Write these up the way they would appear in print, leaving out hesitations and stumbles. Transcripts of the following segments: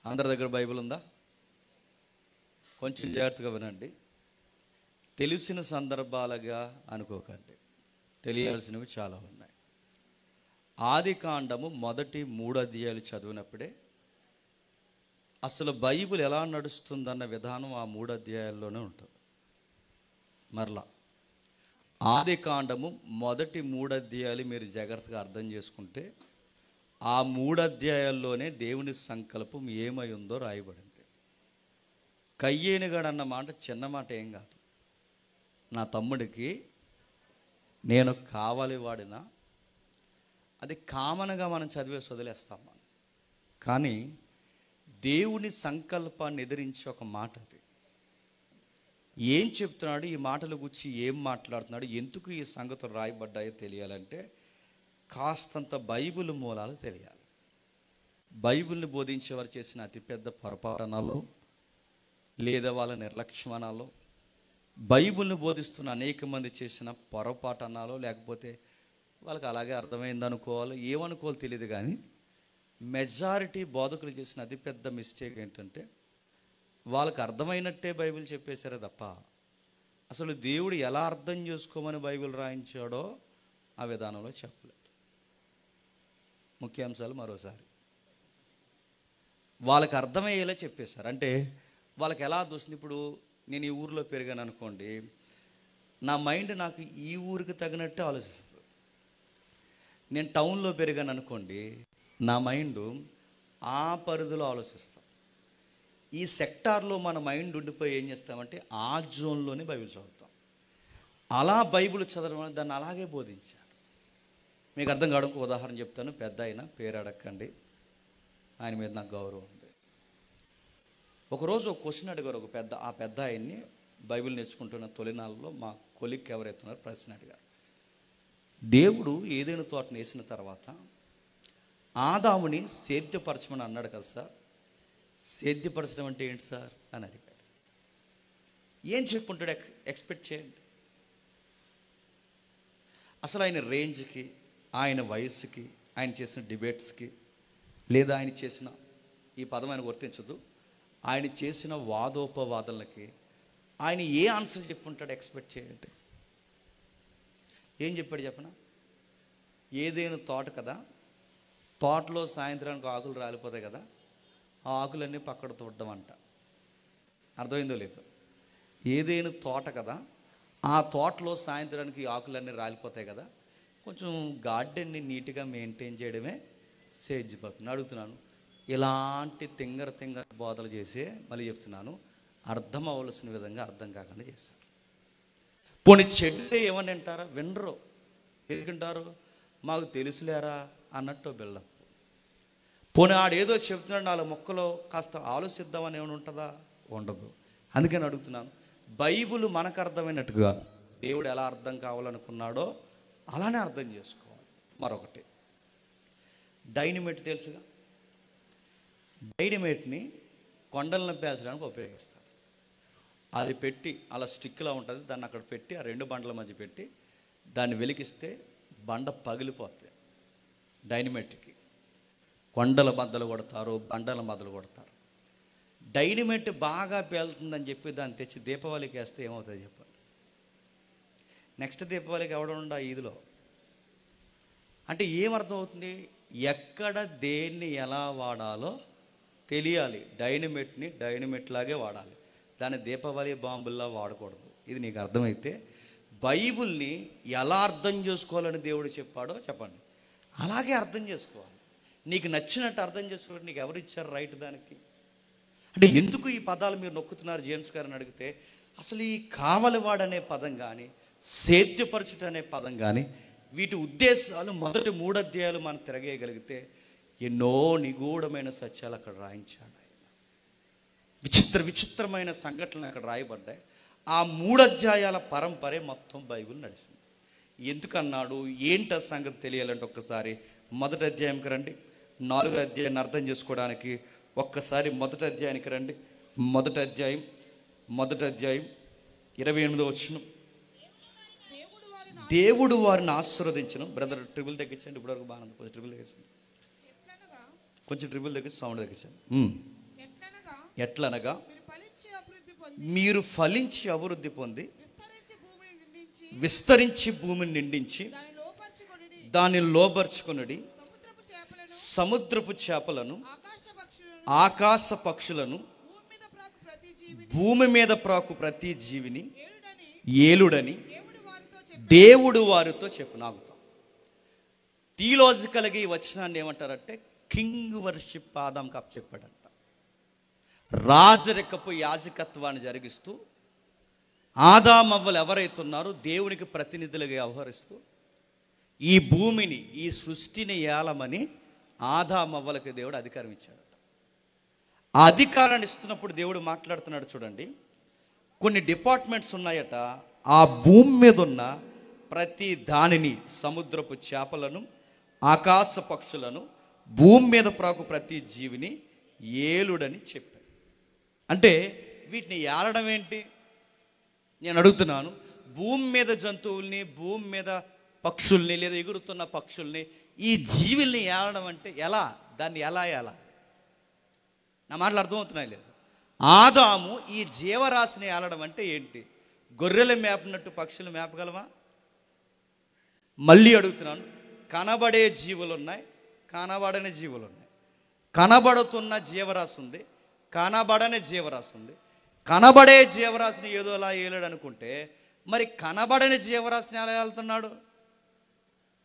అందరి దగ్గర బైబిల్ ఉందా? కొంచెం జాగ్రత్తగా వినండి. తెలిసిన సందర్భాలుగా అనుకోకండి, తెలియాల్సినవి చాలా ఉన్నాయి. ఆది కాండము మొదటి 3 అధ్యాయాలు చదివినప్పుడే అసలు బైబిల్ ఎలా నడుస్తుందన్న విధానం ఆ 3 అధ్యాయాల్లోనే ఉంటుంది. మరలా ఆది కాండము మొదటి 3 అధ్యాయాలు మీరు జాగ్రత్తగా అర్థం చేసుకుంటే ఆ 3 అధ్యాయాల్లోనే దేవుని సంకల్పం ఏమై ఉందో రాయబడింది. కయ్యేనుగాడు అన్న మాట చిన్న మాట ఏం కాదు. నా తమ్ముడికి నేను కావాలి వాడినా, అది కామన్గా మనం చదివేసి వదిలేస్తాం మనం. కానీ దేవుని సంకల్పాన్ని ఎదిరించి ఒక మాట అది. ఏం చెప్తున్నాడు, ఈ మాటల గురించి ఏం మాట్లాడుతున్నాడు, ఎందుకు ఈ సంగతులు రాయబడ్డాయో తెలియాలంటే కాస్తంత బైబిల్ మూలాలు తెలియాలి. బైబిల్ని బోధించేవారు చేసిన అతిపెద్ద పొరపాటునాలు లేదా వాళ్ళ నిర్లక్ష్యమనాలో, బైబిల్ని బోధిస్తున్న అనేక మంది చేసిన పొరపాటునాలో, లేకపోతే వాళ్ళకి అలాగే అర్థమైంది అనుకోవాలో ఏమనుకోవాలో తెలియదు. కానీ మెజారిటీ బోధకులు చేసిన అతిపెద్ద మిస్టేక్ ఏంటంటే వాళ్ళకి అర్థమైనట్టే బైబిల్ చెప్పేశారే తప్ప అసలు దేవుడు ఎలా అర్థం చేసుకోమని బైబిల్ రాయించాడో ఆ విధానంలో చెప్పలేదు. ముఖ్యాంశాలు మరోసారి వాళ్ళకి అర్థమయ్యేలా చెప్పేశారు. అంటే వాళ్ళకి ఎలా దోస్తుంది. ఇప్పుడు నేను ఈ ఊరిలో పెరిగాను అనుకోండి, నా మైండ్ నాకు ఈ ఊరికి తగినట్టు ఆలోచిస్తుంది. నేను టౌన్లో పెరిగాను అనుకోండి, నా మైండ్ ఆ పరిధిలో ఆలోచిస్తాం. ఈ సెక్టార్లో మన మైండ్ ఉండిపోయి ఏం చేస్తామంటే ఆ జోన్లోనే బైబిల్ చదువుతాం. అలా బైబిల్ చదవడం దాన్ని అలాగే బోధించాను. మీకు అర్థం కావడం ఒక ఉదాహరణ చెప్తాను. పెద్ద ఆయన, పేరు అడగండి, ఆయన మీద నాకు గౌరవం ఉంది. ఒకరోజు ఒక క్వశ్చన్ అడిగారు. ఆ పెద్ద ఆయన్ని బైబిల్ నేర్చుకుంటున్న తొలినాళ్ళలో మా కొలిక్ ఎవరైతున్నారో ప్రశ్న అడిగారు. దేవుడు ఏదైనా తోటను వేసిన తర్వాత ఆదాముని సేద్యపరచమని అన్నాడు కదా సార్, సేద్యపరచడం అంటే ఏంటి సార్ అని అడిగాడు. ఏం చెప్పుంటాడు ఎక్స్పెక్ట్ చేయండి. అసలు ఆయన రేంజ్కి, ఆయన వయస్సుకి, ఆయన చేసిన డిబేట్స్కి, లేదా ఆయన చేసిన, ఈ పదం ఆయన వర్తించదు, ఆయన చేసిన వాదోపవాదనలకి ఆయన ఏ ఆన్సర్ చెప్పుంటాడు ఎక్స్పెక్ట్ చేయండి. ఏం చెప్పాడు చెప్పనా? ఏదైనా తోట కదా, తోటలో సాయంత్రానికి ఆకులు రాలిపోతాయి కదా, ఆ ఆకులన్నీ పక్కడ తోడడం అంట. అర్థమైందో లేదో? ఏదైనా తోట కదా, ఆ తోటలో సాయంత్రానికి ఆకులన్నీ రాలిపోతాయి కదా, కొంచెం గార్డెన్ని నీట్గా మెయింటైన్ చేయడమే సేద్యపడుతుంది. అడుగుతున్నాను, ఇలాంటి తింగర బోధలు చేసే, మళ్ళీ చెప్తున్నాను, అర్థం అవ్వాల్సిన విధంగా అర్థం కాకుండా చేస్తారు. పోనీ చెడితే ఏమని అంటారా? వినరు. ఎందుకంటారు? మాకు తెలుసులేరా అన్నట్టు బిల్డప్. పోనీ ఆడేదో చెప్తున్నాడు, 4 మొక్కలో కాస్త ఆలోచిద్దామని ఏమైనా ఉంటుందా? ఉండదు. అందుకని అడుగుతున్నాను, బైబిల్ మనకు అర్థమైనట్టుగా దేవుడు ఎలా అర్థం కావాలనుకున్నాడో అలానే అర్థం చేసుకోవాలి. మరొకటి, డైనమైట్ తెలుసుగా. డైనమైట్ని కొండలను పేల్చడానికి ఉపయోగిస్తారు. అది పెట్టి అలా స్టిక్లా ఉంటుంది, దాన్ని అక్కడ పెట్టి ఆ 2 బండల మధ్య పెట్టి దాన్ని వెలిగిస్తే బండ పగిలిపోతాయి. డైనమైట్కి కొండల బద్దలు కొడతారు, బండల బద్దలు కొడతారు. డైనమైట్ బాగా పేలుతుందని చెప్పి దాన్ని తెచ్చి దీపావళికి వేస్తే ఏమవుతుంది చెప్పండి? నెక్స్ట్ దీపావళికి ఎవడం ఉండ ఈదిలో. అంటే ఏమర్థం అవుతుంది? ఎక్కడ దేన్ని ఎలా వాడాలో తెలియాలి. డైనమైట్ని డైనమైట్ లాగే వాడాలి, దాన్ని దీపావళి బాంబుల్లా వాడకూడదు. ఇది నీకు అర్థమైతే బైబిల్ని ఎలా అర్థం చేసుకోవాలని దేవుడు చెప్పాడో చెప్పండి, అలాగే అర్థం చేసుకోవాలి. నీకు నచ్చినట్టు అర్థం చేసుకోవాలి. నీకు ఎవరు ఇచ్చారు రైట్ దానికి? అంటే ఎందుకు ఈ పదాలు మీరు నొక్కుతున్నారు జేమ్స్ గారిని అడిగితే, అసలు ఈ కావలివాడనే పదం కానీ, సేద్యపరచుట అనే పదం కానీ, వీటి ఉద్దేశాలు మొదటి 3 అధ్యాయాలు మనం తిరగేయగలిగితే ఎన్నో నిగూఢమైన సత్యాలు అక్కడ రాయించాడు ఆయన. విచిత్రమైన సంఘటనలు అక్కడ రాయబడ్డాయి. ఆ 3 అధ్యాయాల పరంపరే మొత్తం బైబిల్ నడిచింది. ఎందుకన్నాడు, ఏంటి ఆ సంగతి తెలియాలంటే ఒక్కసారి మొదటి అధ్యాయంకి రండి. 4వ అధ్యాయాన్ని అర్థం చేసుకోవడానికి ఒక్కసారి మొదటి అధ్యాయానికి రండి. మొదటి అధ్యాయం 28వ వచనం. దేవుడు వారిని ఆశీర్వదించను. బ్రదర్ ట్రిబుల్ తగ్గించండి, ఇప్పటివరకు బాగా కొంచెం ట్రిబుల్ తగ్గించండి, కొంచెం ట్రిబుల్ తగ్గించి సౌండ్ తగ్గించండి. ఎట్లనగా మీరు ఫలించి అభివృద్ధి పొంది మీరు ఫలించి అభివృద్ధి పొంది విస్తరించి భూమిని నిండించి విస్తరించి భూమిని నిండించి దాన్ని లోపరుచుకొనిడి దాన్ని లోబర్చుకొనుడి. సముద్రపు చేపలను సముద్రపు చేపలను ఆకాశ పక్షులను ఆకాశ పక్షులను భూమి మీద ప్రాకు ప్రతి జీవిని భూమి మీద ప్రాకు ప్రతి జీవిని ఏలుడని ఏలుడని దేవుడు వారితో చెప్పి దేవుడు వారితో చెప్పునాగుతాం. థియలాజికల్గా ఈ వచనాన్ని ఏమంటారంటే కింగ్ వర్షిప్ ఆదాం కప్ చెప్పాడంట. రాజరికపు యాజకత్వాన్ని జరిగిస్తూ ఆదామవ్వలు ఎవరైతే ఉన్నారో దేవునికి ప్రతినిధులుగా వ్యవహరిస్తూ ఈ భూమిని ఈ సృష్టిని ఏలమని ఆదామవ్వలకి దేవుడు అధికారం ఇచ్చాడు. ఆ అధికారాన్ని ఇస్తున్నప్పుడు దేవుడు మాట్లాడుతున్నాడు చూడండి. కొన్ని డిపార్ట్మెంట్స్ ఉన్నాయట. ఆ భూమి మీద ఉన్న ప్రతి దానిని, సముద్రపు చేపలను ఆకాశ పక్షులను భూమి మీద ప్రాకు ప్రతి జీవిని ఏలుడని చెప్పాడు. అంటే వీటిని ఏలడం ఏంటి నేను అడుగుతున్నాను. భూమి మీద జంతువుల్ని, భూమి మీద పక్షుల్ని లేదా ఎగురుతున్న పక్షుల్ని, ఈ జీవుల్ని ఏలడం అంటే ఎలా? దాన్ని ఎలా ఏలాలి? నా మాటలు అర్థమవుతున్నాయి లేదు? ఆదాము ఈ జీవరాశిని ఏలడం అంటే ఏంటి? గొర్రెలు మేపనట్టు పక్షులు మేపగలమా? మళ్ళీ అడుగుతున్నాను. కనబడే జీవులు ఉన్నాయి, కనబడని జీవులు ఉన్నాయి. కనబడుతున్న జీవరాశి ఉంది, కనబడని జీవరాశి ఉంది. కనబడే జీవరాశిని ఏదోలా ఏలాడు అనుకుంటే మరి కనబడని జీవరాశిని ఎలా ఏలుతున్నాడు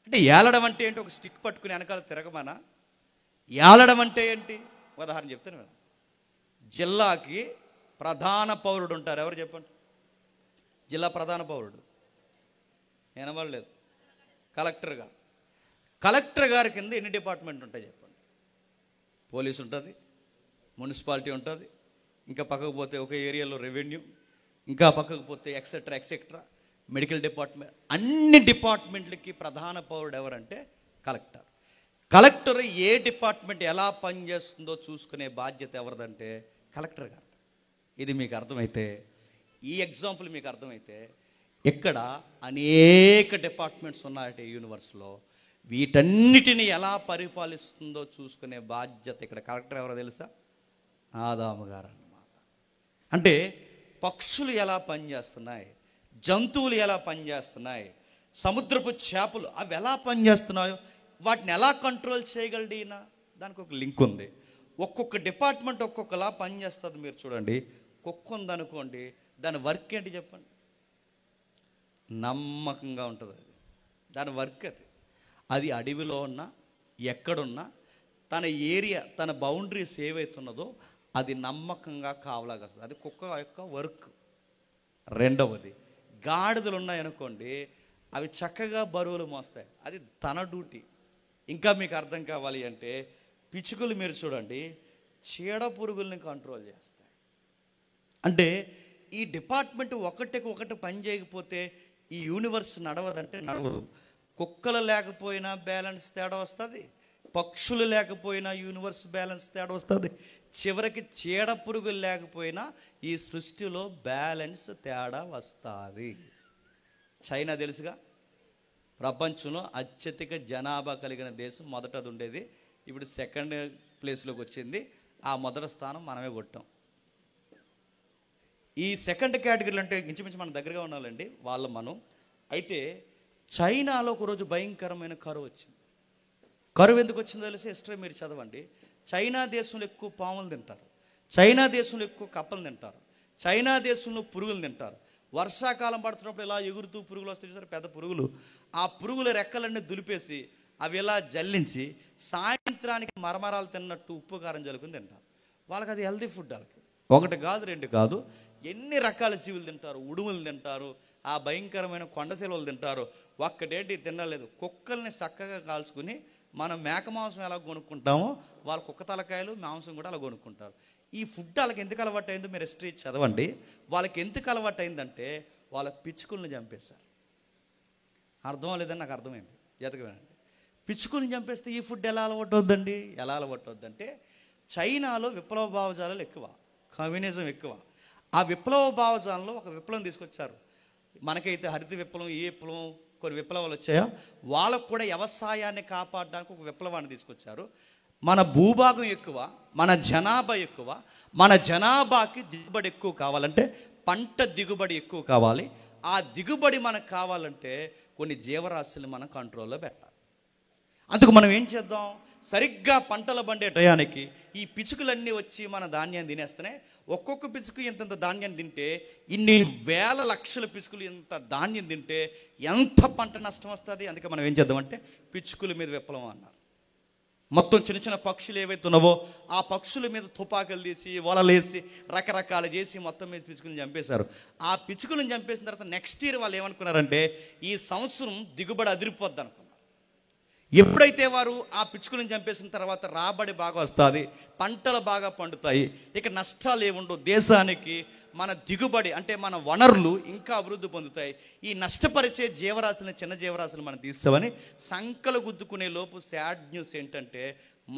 అంటే? ఏలడం అంటే ఏంటి? ఒక స్టిక్ పట్టుకుని వెనకాల తిరగమనా? ఏలడం అంటే ఏంటి? ఉదాహరణ చెప్తాను మేడం. జిల్లాకి ప్రధాన పౌరుడు ఉంటారు. ఎవరు చెప్పండి? జిల్లా ప్రధాన పౌరుడు వినబడలేదు. కలెక్టర్ గారు. కలెక్టర్ గారి కింద ఎన్ని డిపార్ట్మెంట్ ఉంటాయి చెప్పండి? పోలీస్ ఉంటుంది, మున్సిపాలిటీ ఉంటుంది, ఇంకా పక్కకు పోతే ఒక ఏరియాలో రెవెన్యూ, ఇంకా పక్కకు పోతే ఎక్సెట్రా ఎక్సెట్రా మెడికల్ డిపార్ట్మెంట్. అన్ని డిపార్ట్మెంట్లకి ప్రధాన పౌరుడు ఎవరంటే కలెక్టర్. కలెక్టర్ ఏ డిపార్ట్మెంట్ ఎలా పనిచేస్తుందో చూసుకునే బాధ్యత ఎవరిదంటే కలెక్టర్ గారు. ఇది మీకు అర్థమైతే, ఈ ఎగ్జాంపుల్ మీకు అర్థమైతే, ఇక్కడ అనేక డిపార్ట్మెంట్స్ ఉన్నాయంటే యూనివర్స్లో, వీటన్నిటిని ఎలా పరిపాలిస్తుందో చూసుకునే బాధ్యత ఇక్కడ కలెక్టర్ ఎవరో తెలుసా? ఆదాము గారు అన్నమాట. అంటే పక్షులు ఎలా పనిచేస్తున్నాయి, జంతువులు ఎలా పనిచేస్తున్నాయి, సముద్రపు చేపలు అవి ఎలా పనిచేస్తున్నాయో వాటిని ఎలా కంట్రోల్ చేయగలడు ఈయన? దానికి ఒక లింక్ ఉంది. ఒక్కొక్క డిపార్ట్మెంట్ ఒక్కొక్కలా పనిచేస్తుంది. మీరు చూడండి, కుక్క ఉందనుకోండి, దాని వర్క్ ఏంటి చెప్పండి? నమ్మకంగా ఉంటుంది. అది దాని వర్క్ అది. అది అడవిలో ఉన్నా ఎక్కడున్నా తన ఏరియా, తన బౌండరీస్ ఏవైతున్నదో అది నమ్మకంగా కావలాగస్తుంది. అది కుక్క యొక్క వర్క్. రెండవది, గాడిదలు ఉన్నాయనుకోండి, అవి చక్కగా బరువులు మోస్తాయి. అది తన డ్యూటీ. ఇంకా మీకు అర్థం కావాలి అంటే పిచ్చుకలు మీరు చూడండి, చీడ పురుగుల్ని కంట్రోల్ చేస్తాయి. అంటే ఈ డిపార్ట్మెంట్ ఒకటికి ఒకటి పని చేయకపోతే ఈ యూనివర్స్ నడవదంటే నడవదు. కుక్కలు లేకపోయినా బ్యాలెన్స్ తేడా వస్తుంది, పక్షులు లేకపోయినా యూనివర్స్ బ్యాలెన్స్ తేడా వస్తుంది, చివరికి చీడ పురుగులు లేకపోయినా ఈ సృష్టిలో బ్యాలెన్స్ తేడా వస్తుంది. చైనా తెలుసుగా, ప్రపంచంలో అత్యధిక జనాభా కలిగిన దేశం. మొదటది ఉండేది, ఇప్పుడు సెకండ్ ప్లేస్లోకి వచ్చింది. ఆ మొదటి స్థానం మనమే కొట్టాం. ఈ సెకండ్ కేటగిరీలు అంటే ఇంచుమించు మన దగ్గరగా ఉండాలండి మనం. అయితే చైనాలో ఒకరోజు భయంకరమైన కరువు వచ్చింది. కరువు ఎందుకు వచ్చిందో తెలిసి హిస్టరీ మీరు చదవండి. చైనా దేశంలో ఎక్కువ పాములు తింటారు, చైనా దేశంలో ఎక్కువ కప్పలు తింటారు, చైనా దేశంలో పురుగులు తింటారు. వర్షాకాలం పడుతున్నప్పుడు ఇలా ఎగురుతూ పురుగులు వస్తాయి చూసారు, పెద్ద పురుగులు. ఆ పురుగుల రెక్కలన్నీ దులిపేసి అవి ఇలా జల్లించి సాయంత్రానికి మరమరాలు తిన్నట్టు ఉప్పు కారం జల్లుకుని తింటారు. వాళ్ళకి అది హెల్దీ ఫుడ్. వాళ్ళకి ఒకటి కాదు రెండు కాదు ఎన్ని రకాల జీవులు తింటారు. ఉడుములు తింటారు, ఆ భయంకరమైన కొండశీలలు తింటారు. ఒక్కటేంటి తినలేదు. కుక్కల్ని చక్కగా కాల్చుకుని మనం మేక మాంసం ఎలా కొనుక్కుంటామో వాళ్ళ కుక్క తలకాయలు మాంసం కూడా అలా కొనుక్కుంటారు. ఈ ఫుడ్ వాళ్ళకి ఎందుకు అలవాటు అయిందో మీరు హిస్టరీ చదవండి. వాళ్ళకి ఎందుకు అలవాటు అయిందంటే వాళ్ళ పిచ్చుకుల్ని చంపేశారు. అర్థం లేదని నాకు అర్థమైంది. జతకమేనండి, పిచ్చుకుని చంపేస్తే ఈ ఫుడ్ ఎలా అలవాటు వద్దండి? ఎలా అలవాటు వద్దంటే చైనాలో విప్లవ భావజాలాలు ఎక్కువ, కమ్యూనిజం ఎక్కువ. ఆ విప్లవ భావజాలంలో ఒక విప్లవం తీసుకొచ్చారు. మనకైతే హరిత విప్లవం, ఏ విప్లవం, కొన్ని విప్లవాలు వచ్చాయో వాళ్ళకు కూడా వ్యవసాయాన్ని కాపాడడానికి ఒక విప్లవాన్ని తీసుకొచ్చారు. మన భూభాగం ఎక్కువ, మన జనాభా ఎక్కువ. మన జనాభాకి దిగుబడి ఎక్కువ కావాలంటే పంట దిగుబడి ఎక్కువ కావాలి. ఆ దిగుబడి మనకు కావాలంటే కొన్ని జీవరాశులు మనం కంట్రోల్లో పెట్టాలి. అందుకు మనం ఏం చేద్దాం, సరిగ్గా పంటలు పండే టయానికి ఈ పిచుకులన్నీ వచ్చి మన ధాన్యాన్ని తినేస్తేనే, ఒక్కొక్క పిచుకు ఇంత ధాన్యాన్ని తింటే ఇన్ని వేల లక్షల పిచుకులు ఇంత ధాన్యం తింటే ఎంత పంట నష్టం వస్తుంది. అందుకే మనం ఏం చేద్దామంటే పిచుకుల మీద విప్లవం అన్నారు. మొత్తం చిన్న చిన్న పక్షులు ఏవైతే ఉన్నావో ఆ పక్షుల మీద తుపాకులు తీసి వలలేసి రకరకాలు చేసి మొత్తం మీద పిచుకులను చంపేశారు. ఆ పిచుకులను చంపేసిన తర్వాత నెక్స్ట్ ఇయర్ వాళ్ళు ఏమనుకున్నారంటే ఈ సంవత్సరం దిగుబడి అదిరిపోద్ది అనుకున్నారు. ఎప్పుడైతే వారు ఆ పిచుకులను చంపేసిన తర్వాత రాబడి బాగా వస్తుంది, పంటలు బాగా పండుతాయి, ఇక నష్టాలు ఏముండవు, దేశానికి మన దిగుబడి అంటే మన వనరులు ఇంకా అభివృద్ధి పొందుతాయి, ఈ నష్టపరిచే జీవరాశులను చిన్న జీవరాశులు మనం తీస్తామని సంకలు గుద్దుకునే లోపు సాడ్ న్యూస్ ఏంటంటే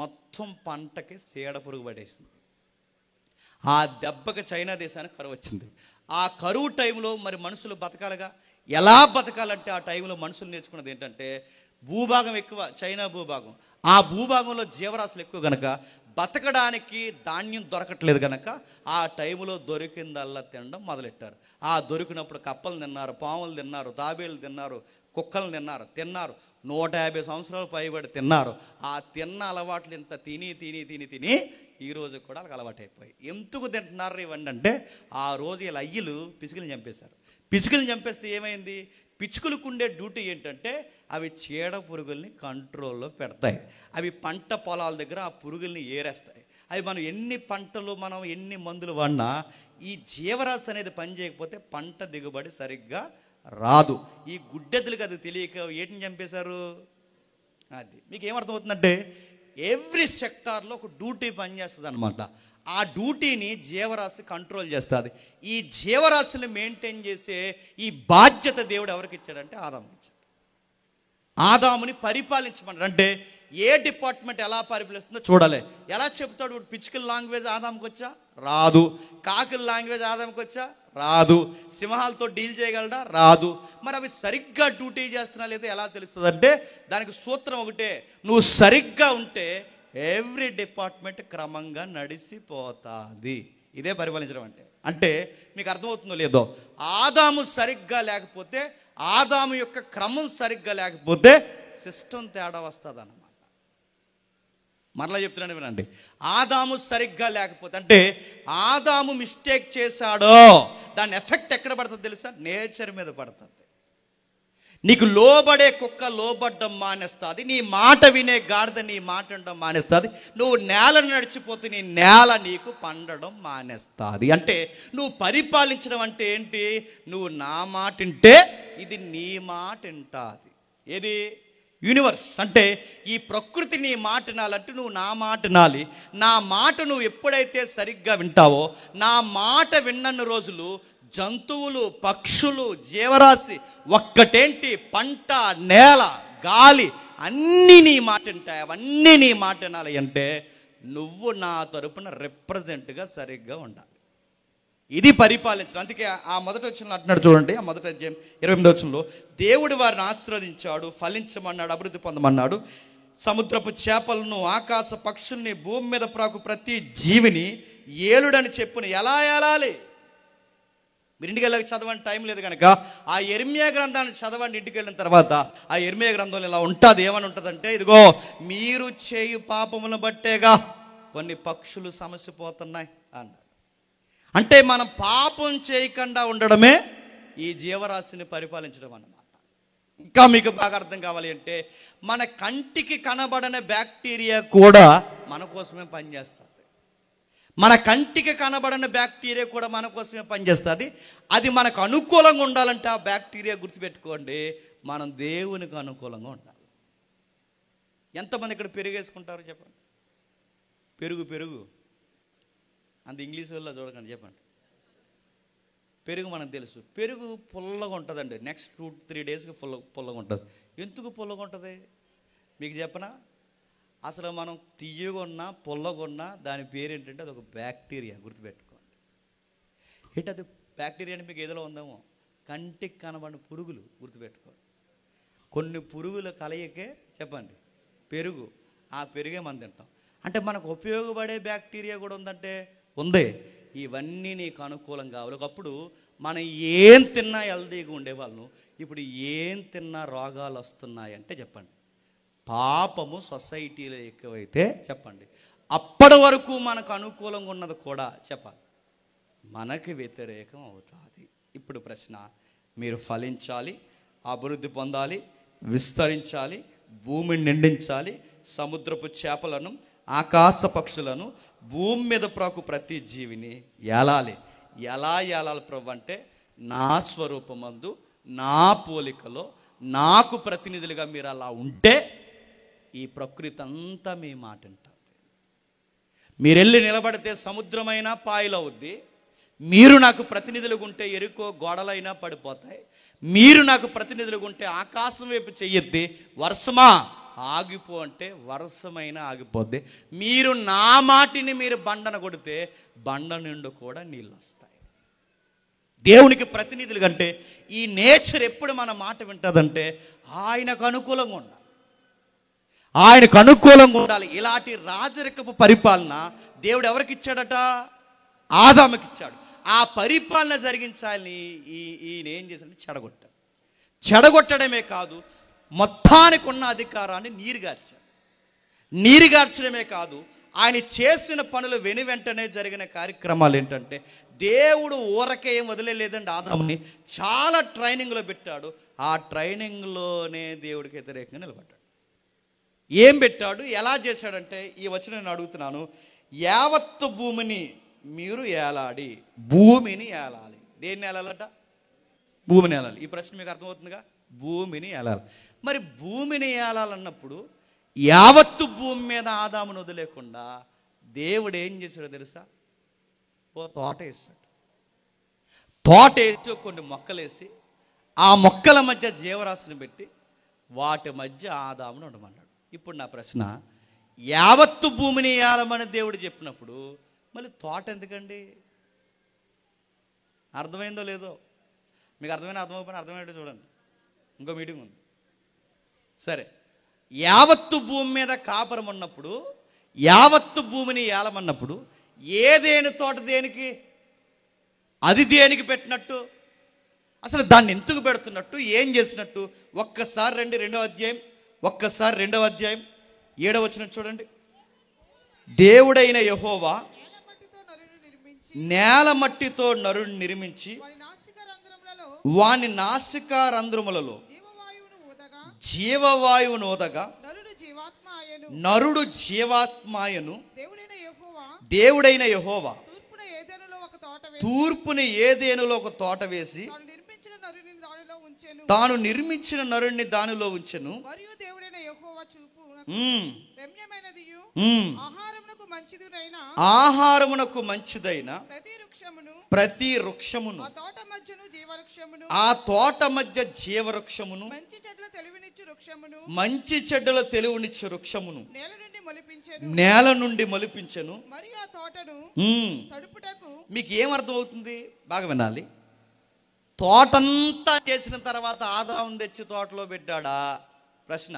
మొత్తం పంటకి సీడ పురుగు పడేసింది. ఆ దెబ్బకి చైనా దేశానికి కరువు వచ్చింది. ఆ కరువు టైంలో మరి మనుషులు బతకాలిగా. ఎలా బతకాలంటే ఆ టైంలో మనుషులు నేర్చుకున్నది ఏంటంటే భూభాగం ఎక్కువ, చైనా భూభాగం. ఆ భూభాగంలో జీవరాశులు ఎక్కువ గనక బతకడానికి ధాన్యం దొరకట్లేదు కనుక ఆ టైంలో దొరికిందల్లా తినడం మొదలెట్టారు. ఆ దొరికినప్పుడు కప్పలు తిన్నారు, పాములు తిన్నారు, తాబేలు తిన్నారు, కుక్కలు తిన్నారు 150 సంవత్సరాలు పైబడి తిన్నారు. ఆ తిన్న అలవాట్లు ఇంత తిని తిని తిని తిని ఈరోజు కూడా వాళ్ళకి అలవాటు అయిపోయి. ఎందుకు తింటున్నారు ఇవన్నీ అంటే ఆ రోజు వీళ్ళ అయ్యలు పిచుకులను చంపేశారు. పిచుకులను చంపేస్తే ఏమైంది, పిచుకులకు ఉండే డ్యూటీ ఏంటంటే అవి చీడ పురుగుల్ని కంట్రోల్లో పెడతాయి. అవి పంట పొలాల దగ్గర ఆ పురుగుల్ని ఏరేస్తాయి. అవి మనం ఎన్ని పంటలు మనం ఎన్ని మందులు వాడినా ఈ జీవరాశి అనేది పని చేయకపోతే పంట దిగుబడి సరిగ్గా రాదు. ఈ గుడ్డెద్దులకు అది తెలియక ఏటిని చంపేశారు. అది మీకు ఏమర్థమవుతుందంటే ఎవ్రీ సెక్టార్లో ఒక డ్యూటీ పనిచేస్తుంది అనమాట. ఆ డ్యూటీని జీవరాశి కంట్రోల్ చేస్తుంది. ఈ జీవరాశిని మెయింటైన్ చేసే ఈ బాధ్యత దేవుడు ఎవరికి ఇచ్చాడంటే ఆదాముకి ఇచ్చాడు. ఆదాముని పరిపాలించమన్నాడు. అంటే ఏ డిపార్ట్మెంట్ ఎలా పరిపాలిస్తుందో చూడాలి. ఎలా చెప్తాడు, పిచ్చుకల లాంగ్వేజ్ ఆదాముకి వచ్చా రాదు, కాకుల లాంగ్వేజ్ ఆదాముకి వచ్చా రాదు, సింహాలతో డీల్ చేయగలడా రాదు. మరి అవి సరిగ్గా డ్యూటీ చేస్తున్నా లేదా ఎలా తెలుస్తుంది అంటే దానికి సూత్రం ఒకటే, నువ్వు సరిగ్గా ఉంటే ఎవ్రీ డిపార్ట్మెంట్ క్రమంగా నడిచిపోతుంది. ఇదే పరిపాలించడం అంటే. అంటే మీకు అర్థమవుతుందో లేదో, ఆదాము సరిగ్గా లేకపోతే, ఆదాము యొక్క క్రమం సరిగ్గా లేకపోతే సిస్టమ్ తేడా వస్తుంది అన్నమాట. మరలా చెప్తున్నాను వినండి, ఆదాము సరిగ్గా లేకపోతే అంటే ఆదాము మిస్టేక్ చేశాడో దాని ఎఫెక్ట్ ఎక్కడ పడుతుంది తెలుసా, నేచర్ మీద పడుతుంది. నీకు లోబడే కుక్క లోబడ్డం మానేస్తుంది, నీ మాట వినే గాడిద నీ మాట వినడం మానేస్తుంది, నువ్వు నేలను నడిచిపోతే నీ నేల నీకు పండడం మానేస్తుంది. అంటే నువ్వు పరిపాలించడం అంటే ఏంటి, నువ్వు నా మాట వింటే ఇది నీ మాట వింటుంది. ఏది యూనివర్స్ అంటే ఈ ప్రకృతి నీ మాట వినాలంటే నువ్వు నా మాట వినాలి. నా మాట నువ్వు ఎప్పుడైతే సరిగ్గా వింటావో, నా మాట విన్నన్ని రోజులు జంతువులు, పక్షులు, జీవరాశి ఒక్కటేంటి పంట, నేల, గాలి అన్నీ నీ మాట వింటాయి. అవన్నీ నీ మాట వినాలి అంటే నువ్వు నా తరపున రిప్రజెంట్గా సరిగ్గా ఉండాలి. ఇది పరిపాలించడం. అందుకే ఆ మొదటి వచనంలో అంటున్నాడు చూడండి, ఆ మొదటి అధ్యాయం 28వ వచనంలో, దేవుడు వారిని ఆశీర్వదించాడు, ఫలించమన్నాడు, అభివృద్ధి పొందమన్నాడు, సముద్రపు చేపలను, ఆకాశ పక్షుల్ని, భూమి మీద ప్రాకు ప్రతి జీవిని ఏలుడని చెప్పును. ఎలా ఏలాలి? మీరు ఇంటికి వెళ్ళక చదవండి, టైం లేదు కనుక ఆ యెర్మీయా గ్రంథాన్ని చదవండి. ఇంటికి వెళ్ళిన తర్వాత ఆ యెర్మీయా గ్రంథంలో ఇలా ఉంటుంది. ఏమని ఉంటుందంటే, ఇదిగో మీరు చేయు పాపములను బట్టేగా కొన్ని పక్షులు సమసిపోతున్నాయి అన్నాడు. అంటే మనం పాపం చేయకుండా ఉండడమే ఈ జీవరాశిని పరిపాలించడం అన్నమాట. ఇంకా మీకు బాగా అర్థం కావాలి అంటే మన కంటికి కనబడని బ్యాక్టీరియా కూడా మన కోసమే పనిచేస్తుంది. మన కంటికి కనబడని బ్యాక్టీరియా కూడా మన కోసమే పనిచేస్తుంది. అది మనకు అనుకూలంగా ఉండాలంటే ఆ బ్యాక్టీరియా గుర్తుపెట్టుకోండి, మనం దేవునికి అనుకూలంగా ఉండాలి. ఎంతమంది ఇక్కడ పెరుగు వేసుకుంటారు చెప్పండి? పెరుగు అంత ఇంగ్లీష్ వల్ల చూడకండి, చెప్పండి. పెరుగు మనకు తెలుసు, పెరుగు పుల్లగా ఉంటుందండి. నెక్స్ట్ 2-3 డేస్కి పుల్లగా ఉంటుంది. ఎందుకు పుల్లగా ఉంటుంది మీకు చెప్పనా? అసలు మనం తీయగా ఉన్నా పుల్లగా ఉన్నా దాని పేరు ఏంటంటే అది ఒక బ్యాక్టీరియా, గుర్తుపెట్టుకోండి. ఏంటది బ్యాక్టీరియా అంటే మీకు ఏదో ఉందేమో, కంటికి కనబడిన పురుగులు, గుర్తుపెట్టుకోండి. కొన్ని పురుగుల కలయికే చెప్పండి పెరుగు. ఆ పెరుగే మనం తింటాం. అంటే మనకు ఉపయోగపడే బ్యాక్టీరియా కూడా ఉందంటే ఉంది. ఇవన్నీ నీకు అనుకూలం కావాలి. ఒకప్పుడు మనం ఏం తిన్నా హెల్దీగా ఉండేవాళ్ళం. ఇప్పుడు ఏం తిన్నా రోగాలు వస్తున్నాయంటే చెప్పండి, పాపము సొసైటీలో ఎక్కువైతే చెప్పండి, అప్పటి వరకు మనకు అనుకూలంగా ఉన్నది కూడా చెప్పాలి మనకి వ్యతిరేకం అవుతుంది. ఇప్పుడు ప్రశ్న, మీరు ఫలించాలి, అభివృద్ధి పొందాలి, విస్తరించాలి, భూమిని నిండించాలి, సముద్రపు చేపలను, ఆకాశ పక్షులను, భూమి మీద ప్రాకు ప్రతి జీవిని ఏలాలి. ఎలా ఏలాలి ప్రభు అంటే, నా స్వరూపమందు నా పోలికలో నాకు ప్రతినిధులుగా మీరు అలా ఉంటే ఈ ప్రకృతి అంతా మీ మాట వింటుంది. మీరు వెళ్ళి నిలబడితే సముద్రమైనా పాయలవుద్ది. మీరు నాకు ప్రతినిధులుగా ఉంటే ఎరుకో గోడలైనా పడిపోతాయి. మీరు నాకు ప్రతినిధులుగా ఉంటే ఆకాశం వైపు చెయ్యొద్ది, వర్షమా ఆగిపో అంటే వర్షమైనా ఆగిపోద్ది. మీరు నా మాటిని మీరు బండన కొడితే బండ నిండు కూడా నీళ్ళు వస్తాయి. దేవునికి ప్రతినిధులు కంటే ఈ నేచర్ ఎప్పుడు మన మాట వింటుందంటే ఆయనకు అనుకూలంగా ఉండాలి, ఆయనకు అనుకూలంగా ఉండాలి. ఇలాంటి రాజరికపు పరిపాలన దేవుడు ఎవరికి ఇచ్చాడట? ఆదాముకి ఇచ్చాడు. ఆ పరిపాలన జరిగించాలని ఈయన ఏం చేశాడంటే చెడగొట్టాడు. చెడగొట్టడమే కాదు, మొత్తానికి ఉన్న అధికారాన్ని నీరుగార్చాడు. నీరుగార్చడమే కాదు, ఆయన చేసిన పనులు వెనువెంటనే జరిగిన కార్యక్రమాలు ఏంటంటే, దేవుడు ఊరకే ఏం వదిలేదండి, ఆదాముని చాలా ట్రైనింగ్లో పెట్టాడు. ఆ ట్రైనింగ్లోనే దేవుడికి వ్యతిరేకంగా నిలబడ్డాడు. ఏం పెట్టాడు, ఎలా చేశాడంటే, ఈ వచనం నేను అడుగుతున్నాను, యావత్తు భూమిని మీరు ఏలాడి, భూమిని ఏలాలి. దేన్ని ఏలాలట? భూమిని ఏలాలి. ఈ ప్రశ్న మీకు అర్థమవుతుందిగా, భూమిని ఏలాలి. మరి భూమిని ఏలాలన్నప్పుడు యావత్తు భూమి మీద ఆదామును వదిలేకుండా దేవుడు ఏం చేశాడో తెలుసా? ఓ తోట వేసాడు. తోట వేసి కొన్ని మొక్కలేసి ఆ మొక్కల మధ్య జీవరాశిని పెట్టి వాటి మధ్య ఆదామును ఉండమన్నాడు. ఇప్పుడు నా ప్రశ్న, యావత్తు భూమిని ఏలమని దేవుడు చెప్పినప్పుడు మళ్ళీ తోట ఎందుకండి? అర్థమైందో లేదో మీకు? అర్థమైపోయినా అర్థమైనట్టు చూడండి, ఇంకో మీటింగ్ ఉంది. సరే, యావత్తు భూమి మీద కాపురం ఉన్నప్పుడు, యావత్తు భూమిని ఏలమన్నప్పుడు ఏదేని తోట దేనికి? అది దేనికి పెట్టినట్టు? అసలు దాన్ని ఎందుకు పెడుతున్నట్టు? ఏం చేసినట్టు? ఒక్కసారి రండి, ఒక్కసారి 2వ అధ్యాయం 7వ వచనం చూడండి. దేవుడైన యెహోవా నేల మట్టితో నరుని నిర్మించి వాని నాసికారంధ్రములలో జీవవాయువును ఊదగా నరుడు జీవాత్మాయను. దేవుడైన యెహోవా తూర్పున ఏదేనులో ఒక తోట వేసి తాను నిర్మించిన నరుణ్ణి దానిలో ఉంచెను. ఆహారమునకు మంచిదైన ప్రతి వృక్షమును, ఆ తోట మధ్య జీవవృక్షమును, మంచి చెడ్డల తెలివినిచ్చు వృక్షమును నేల నుండి మొలిపించెను. మీకు ఏమర్థం అవుతుంది? బాగా వినాలి. తోటంతా చేసిన తర్వాత ఆదామును తెచ్చి తోటలో పెట్టాడా? ప్రశ్న.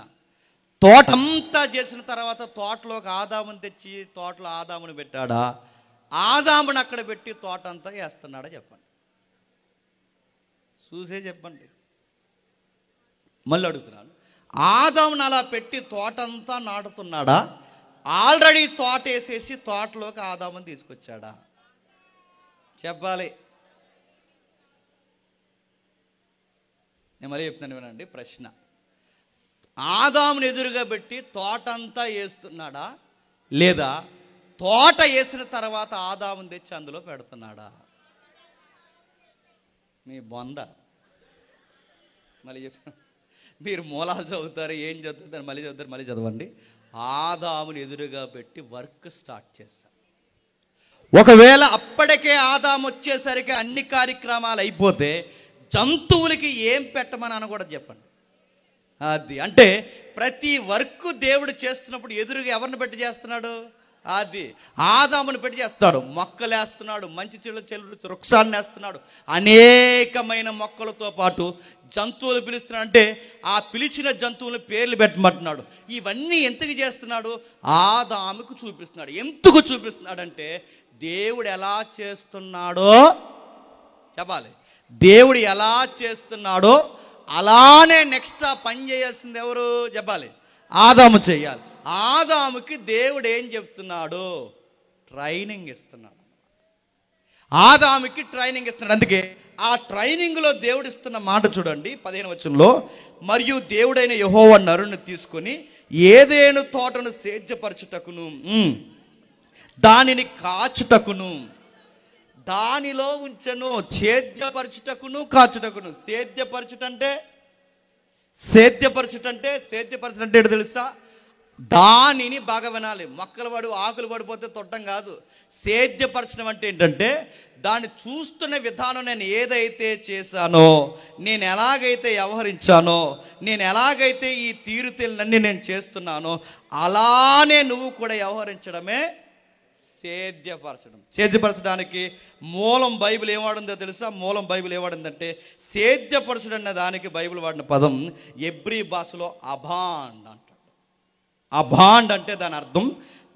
తోటంతా చేసిన తర్వాత తోటలోకి ఆదామును తెచ్చి తోటలో ఆదామును పెట్టాడా? ఆదామును అక్కడ పెట్టి తోట అంతా వేస్తున్నాడా? చెప్పండి, చూసే చెప్పండి. మళ్ళీ అడుగుతున్నాను, ఆదామును అలా పెట్టి తోటంతా నాటుతున్నాడా? ఆల్రెడీ తోట వేసేసి తోటలోకి ఆదామును తీసుకొచ్చాడా? చెప్పాలి. నేను మళ్ళీ చెప్తున్నాను, వినండి. ప్రశ్న, ఆదామును ఎదురుగా పెట్టి తోట అంతా వేస్తున్నాడా, లేదా తోట వేసిన తర్వాత ఆదామును తెచ్చి అందులో పెడుతున్నాడా? మీ బొంద. మళ్ళీ మీరు మూలాలు చదువుతారు, ఏం చదువుతారు, మళ్ళీ చదువుతారు, మళ్ళీ చదవండి. ఆదామును ఎదురుగా పెట్టి వర్క్ స్టార్ట్ చేశారు. ఒకవేళ అప్పటికే ఆదాము వచ్చేసరికి అన్ని కార్యక్రమాలు అయిపోతే జంతువులకి ఏం పెట్టమని అని కూడా చెప్పండి. అది అంటే ప్రతి వర్క్ దేవుడు చేస్తున్నప్పుడు ఎదురుగా ఎవరిని పెట్టి చేస్తున్నాడు? అది ఆదామును పెట్టి చేస్తున్నాడు, మొక్కలు వేస్తున్నాడు, మంచి చెల్లు వృక్షాన్ని వేస్తున్నాడు, అనేకమైన మొక్కలతో పాటు జంతువులు పిలుస్తున్నాడు. అంటే ఆ పిలిచిన జంతువుల పేర్లు పెట్టమంటున్నాడు. ఇవన్నీ ఎందుకు చేస్తున్నాడు? ఆదాముకు చూపిస్తున్నాడు. ఎందుకు చూపిస్తున్నాడంటే దేవుడు ఎలా చేస్తున్నాడో చెప్పాలి. దేవుడు ఎలా చేస్తున్నాడో అలానే నెక్స్ట్ ఆ పని చేయాల్సింది ఎవరు చెప్పాలి? ఆదాము చేయాలి. ఆదాముకి దేవుడు ఏం చెప్తున్నాడు? ట్రైనింగ్ ఇస్తున్నాడు. ఆదాముకి ట్రైనింగ్ ఇస్తున్నాడు. అందుకే ఆ ట్రైనింగ్లో దేవుడు ఇస్తున్న మాట చూడండి 15వ వచనంలో, మరియు దేవుడైన యెహోవా నరుని తీసుకొని ఏదేను తోటను సేద్యపరచుటకును దానిని కాచుటకును దానిలో ఉంచెను. సేద్యపరచుటకును కాచుటకును. సేద్యపరచుటంటే ఏంటో తెలుసా? దానిని బాగా వినాలి. మొక్కలు ఆకులు పడిపోతే తొట్టం కాదు. సేద్యపరచడం అంటే ఏంటంటే దాన్ని చూస్తున్న విధానం, నేను ఏదైతే చేశానో, నేను ఎలాగైతే వ్యవహరించానో, నేను ఎలాగైతే ఈ తీరుతెల్లన్నీ నేను చేస్తున్నానో అలానే నువ్వు కూడా వ్యవహరించడమే సేద్యపరచడం. సేద్యపరచడానికి మూలం బైబిల్ ఏమాడిందో తెలుసా? మూలం బైబిల్ ఏమాడిందంటే సేద్యపరచడం అనే దానికి బైబిల్ వాడిన పదం ఎబ్రీ భాషలో అబాండ్ అంటాడు. అబాండ్ అంటే దాని అర్థం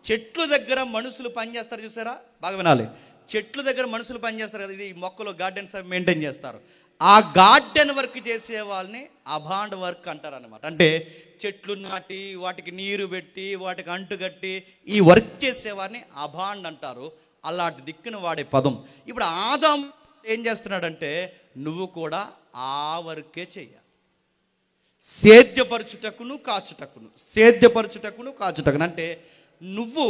చెట్లు దగ్గర మనుషులు పనిచేస్తారు చూసారా? బాగా వినాలి. చెట్లు దగ్గర మనుషులు పనిచేస్తారు కదా, ఇది మొక్కలు గార్డెన్స్ అవి మెయింటైన్ చేస్తారు. ఆ గార్డెన్ వర్క్ చేసే వాళ్ళని అబాండ్ వర్క్ అంటారు అనమాట. అంటే చెట్లు నాటి వాటికి నీరు పెట్టి వాటికి అంటు కట్టి ఈ వర్క్ చేసేవారిని అబాండ్ అంటారు. అలాంటి దిక్కును వాడే పదం. ఇప్పుడు ఆదాము ఏం చేస్తున్నాడంటే నువ్వు కూడా ఆ వర్కే చెయ్యాలి. సేద్యపరచుటకును కాచుటకును అంటే నువ్వు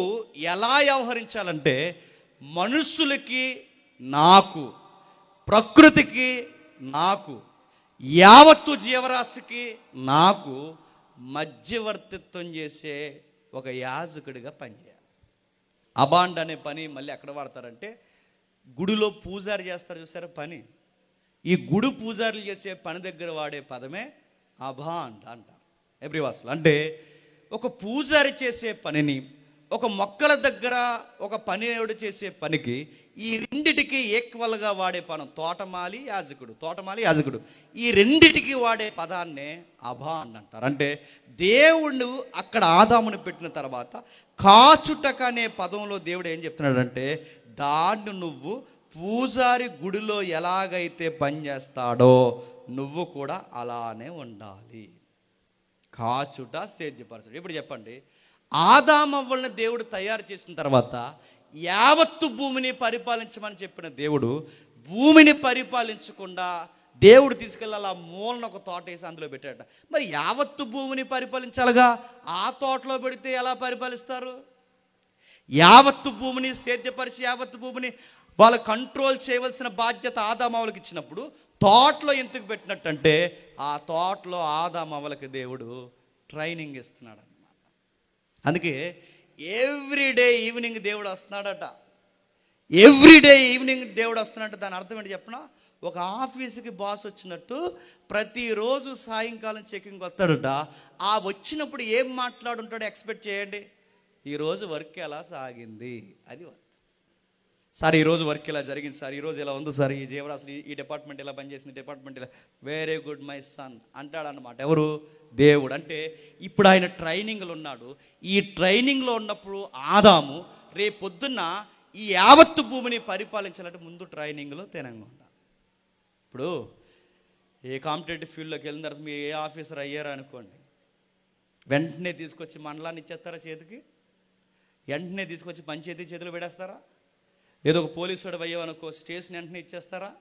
ఎలా వ్యవహరించాలంటే మనుషులకి నాకు, ప్రకృతికి నాకు, యావత్తు జీవరాశికి నాకు మధ్యవర్తిత్వం చేసే ఒక యాజకుడిగా పనిచేయాలి. అబాండ్ అనే పని మళ్ళీ ఎక్కడ వాడతారంటే గుడిలో పూజారి చేస్తారు చూసారా పని. ఈ గుడి పూజారులు చేసే పని దగ్గర వాడే పదమే అబాండ్ అంటారు ఎబ్రీ భాషలో. అంటే ఒక పూజారి చేసే పనిని, ఒక మొక్కల దగ్గర ఒక పనివాడు చేసే పనికి, ఈ రెండిటికి ఈక్వల్గా వాడే పదం తోటమాలి యాజకుడు. ఈ రెండిటికి వాడే పదాన్నే అబాండ్ అంటారు. అంటే దేవుడు అక్కడ ఆదామును పెట్టిన తర్వాత కాచుటక అనే పదంలో దేవుడు ఏం చెప్తున్నాడంటే దాన్ని నువ్వు పూజారి గుడిలో ఎలాగైతే పనిచేస్తాడో నువ్వు కూడా అలానే ఉండాలి. కాచుట, సేద్యపరచుట. ఇప్పుడు చెప్పండి, ఆదామవ్వల్ని దేవుడు తయారు చేసిన తర్వాత యావత్తు భూమిని పరిపాలించమని చెప్పిన దేవుడు భూమిని పరిపాలించకుండా దేవుడు తీసుకెళ్ళి అలా మూలన ఒక తోట వేసి అందులో పెట్టాడట. మరి యావత్తు భూమిని పరిపాలించాలిగా, ఆ తోటలో పెడితే ఎలా పరిపాలిస్తారు? యావత్తు భూమిని సేద్యపరిచి యావత్తు భూమిని వాళ్ళ కంట్రోల్ చేయవలసిన బాధ్యత ఆదామవ్వలకి ఇచ్చినప్పుడు తోటలో ఎందుకు పెట్టినట్టంటే ఆ తోటలో ఆదామవ్వలకి దేవుడు ట్రైనింగ్ ఇస్తున్నాడు అన్నమాట. అందుకే ఎవ్రీడే ఈవినింగ్ దేవుడు వస్తున్నాడట. దాని అర్థం ఏంటి చెప్పనా? ఒక ఆఫీసుకి బాస్ వచ్చినట్టు ప్రతిరోజు సాయంకాలం చెకింగ్ వస్తాడట. ఆ వచ్చినప్పుడు ఏం మాట్లాడుంటాడో ఎక్స్పెక్ట్ చేయండి. ఈరోజు వర్క్ ఎలా సాగింది, అది వర్క్. సార్ ఈరోజు వర్క్ ఇలా జరిగింది సార్, ఈరోజు ఇలా ఉంది సార్, ఈ జీవరాశి ఈ డిపార్ట్మెంట్ ఇలా పనిచేసింది, డిపార్ట్మెంట్ ఇలా, వెరీ గుడ్ మై సన్ అంటాడన్నమాట. ఎవరు? దేవుడు. అంటే ఇప్పుడు ఆయన ట్రైనింగ్లో ఉన్నాడు. ఈ ట్రైనింగ్లో ఉన్నప్పుడు ఆదాము రేపొద్దున్న ఈ యావత్తు భూమిని పరిపాలించాలంటే ముందు ట్రైనింగ్లో తినంగా ఉండాలి. ఇప్పుడు ఏ కాంపిటేటివ్ ఫీల్డ్లోకి వెళ్ళిన తర్వాత మీరు ఏ ఆఫీసర్ అయ్యారు అనుకోండి, వెంటనే తీసుకొచ్చి మండలాన్ని ఇచ్చేస్తారా చేతికి? వెంటనే తీసుకొచ్చి పంచాయతీ చేతులు పెడేస్తారా? లేదా ఒక పోలీసు వాడు అయ్యేవనుకో స్టేషన్ వెంటనే ఇచ్చేస్తారా?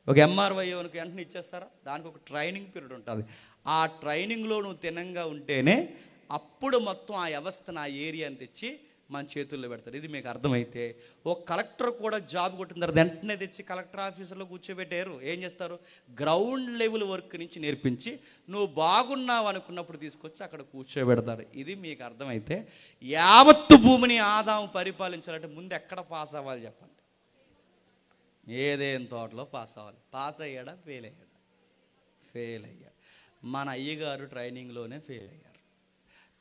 ఒక ఎంఆర్ఓ అయ్యేవనుకో వెంటనే ఇచ్చేస్తారా? దానికి ఒక ట్రైనింగ్ పీరియడ్ ఉంటుంది. ఆ ట్రైనింగ్లో నువ్వు తినంగా ఉంటేనే అప్పుడు మొత్తం ఆ వ్యవస్థను, ఆ ఏరియాని తెచ్చి మన చేతుల్లో పెడతారు. ఇది మీకు అర్థమైతే ఒక కలెక్టర్ కూడా జాబ్ కొట్టిన తర్వాత వెంటనే తెచ్చి కలెక్టర్ ఆఫీసులో కూర్చోబెట్టారు. ఏం చేస్తారు? గ్రౌండ్ లెవెల్ వర్క్ నుంచి నేర్పించి నువ్వు బాగున్నావు అనుకున్నప్పుడు తీసుకొచ్చి అక్కడ కూర్చోబెడతారు. ఇది మీకు అర్థమైతే యావత్తు భూమిని ఆదాము పరిపాలించాలంటే ముందు ఎక్కడ పాస్ అవ్వాలి చెప్పండి? ఏదేం తోటలో పాస్ అవ్వాలి. పాస్ అయ్యాడా? ఫెయిల్ అయ్యాడు. మన అయ్యగారు ట్రైనింగ్లోనే ఫెయిల్ అయ్యారు.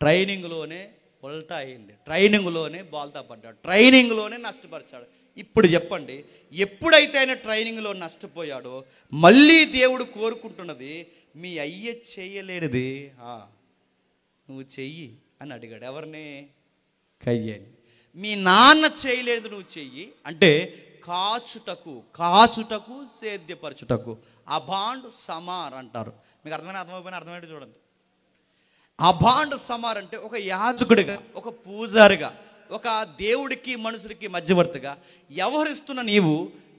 ట్రైనింగ్లోనే ఉల్టా అయింది. ట్రైనింగ్లోనే బోల్తా పడ్డాడు, ట్రైనింగ్లోనే నష్టపరిచాడు. ఇప్పుడు చెప్పండి, ఎప్పుడైతే ఆయన ట్రైనింగ్లో నష్టపోయాడో మళ్ళీ దేవుడు కోరుకుంటున్నది మీ అయ్య చేయలేనిది నువ్వు చెయ్యి అని అడిగాడు. ఎవరిని? కయ్యని. మీ నాన్న చేయలేదు నువ్వు చెయ్యి అంటే కాచుటకు సేద్యపరచుటకు అబాండ్ సమార్ అంటారు. మీకు అర్థమైపోయినా అర్థమైతే చూడండి. అబాండ్ సమార్ అంటే ఒక యాజకుడిగా, ఒక పూజారిగా, ఒక దేవుడికి మనుషులకి మధ్యవర్తిగా వ్యవహరిస్తున్న నీవు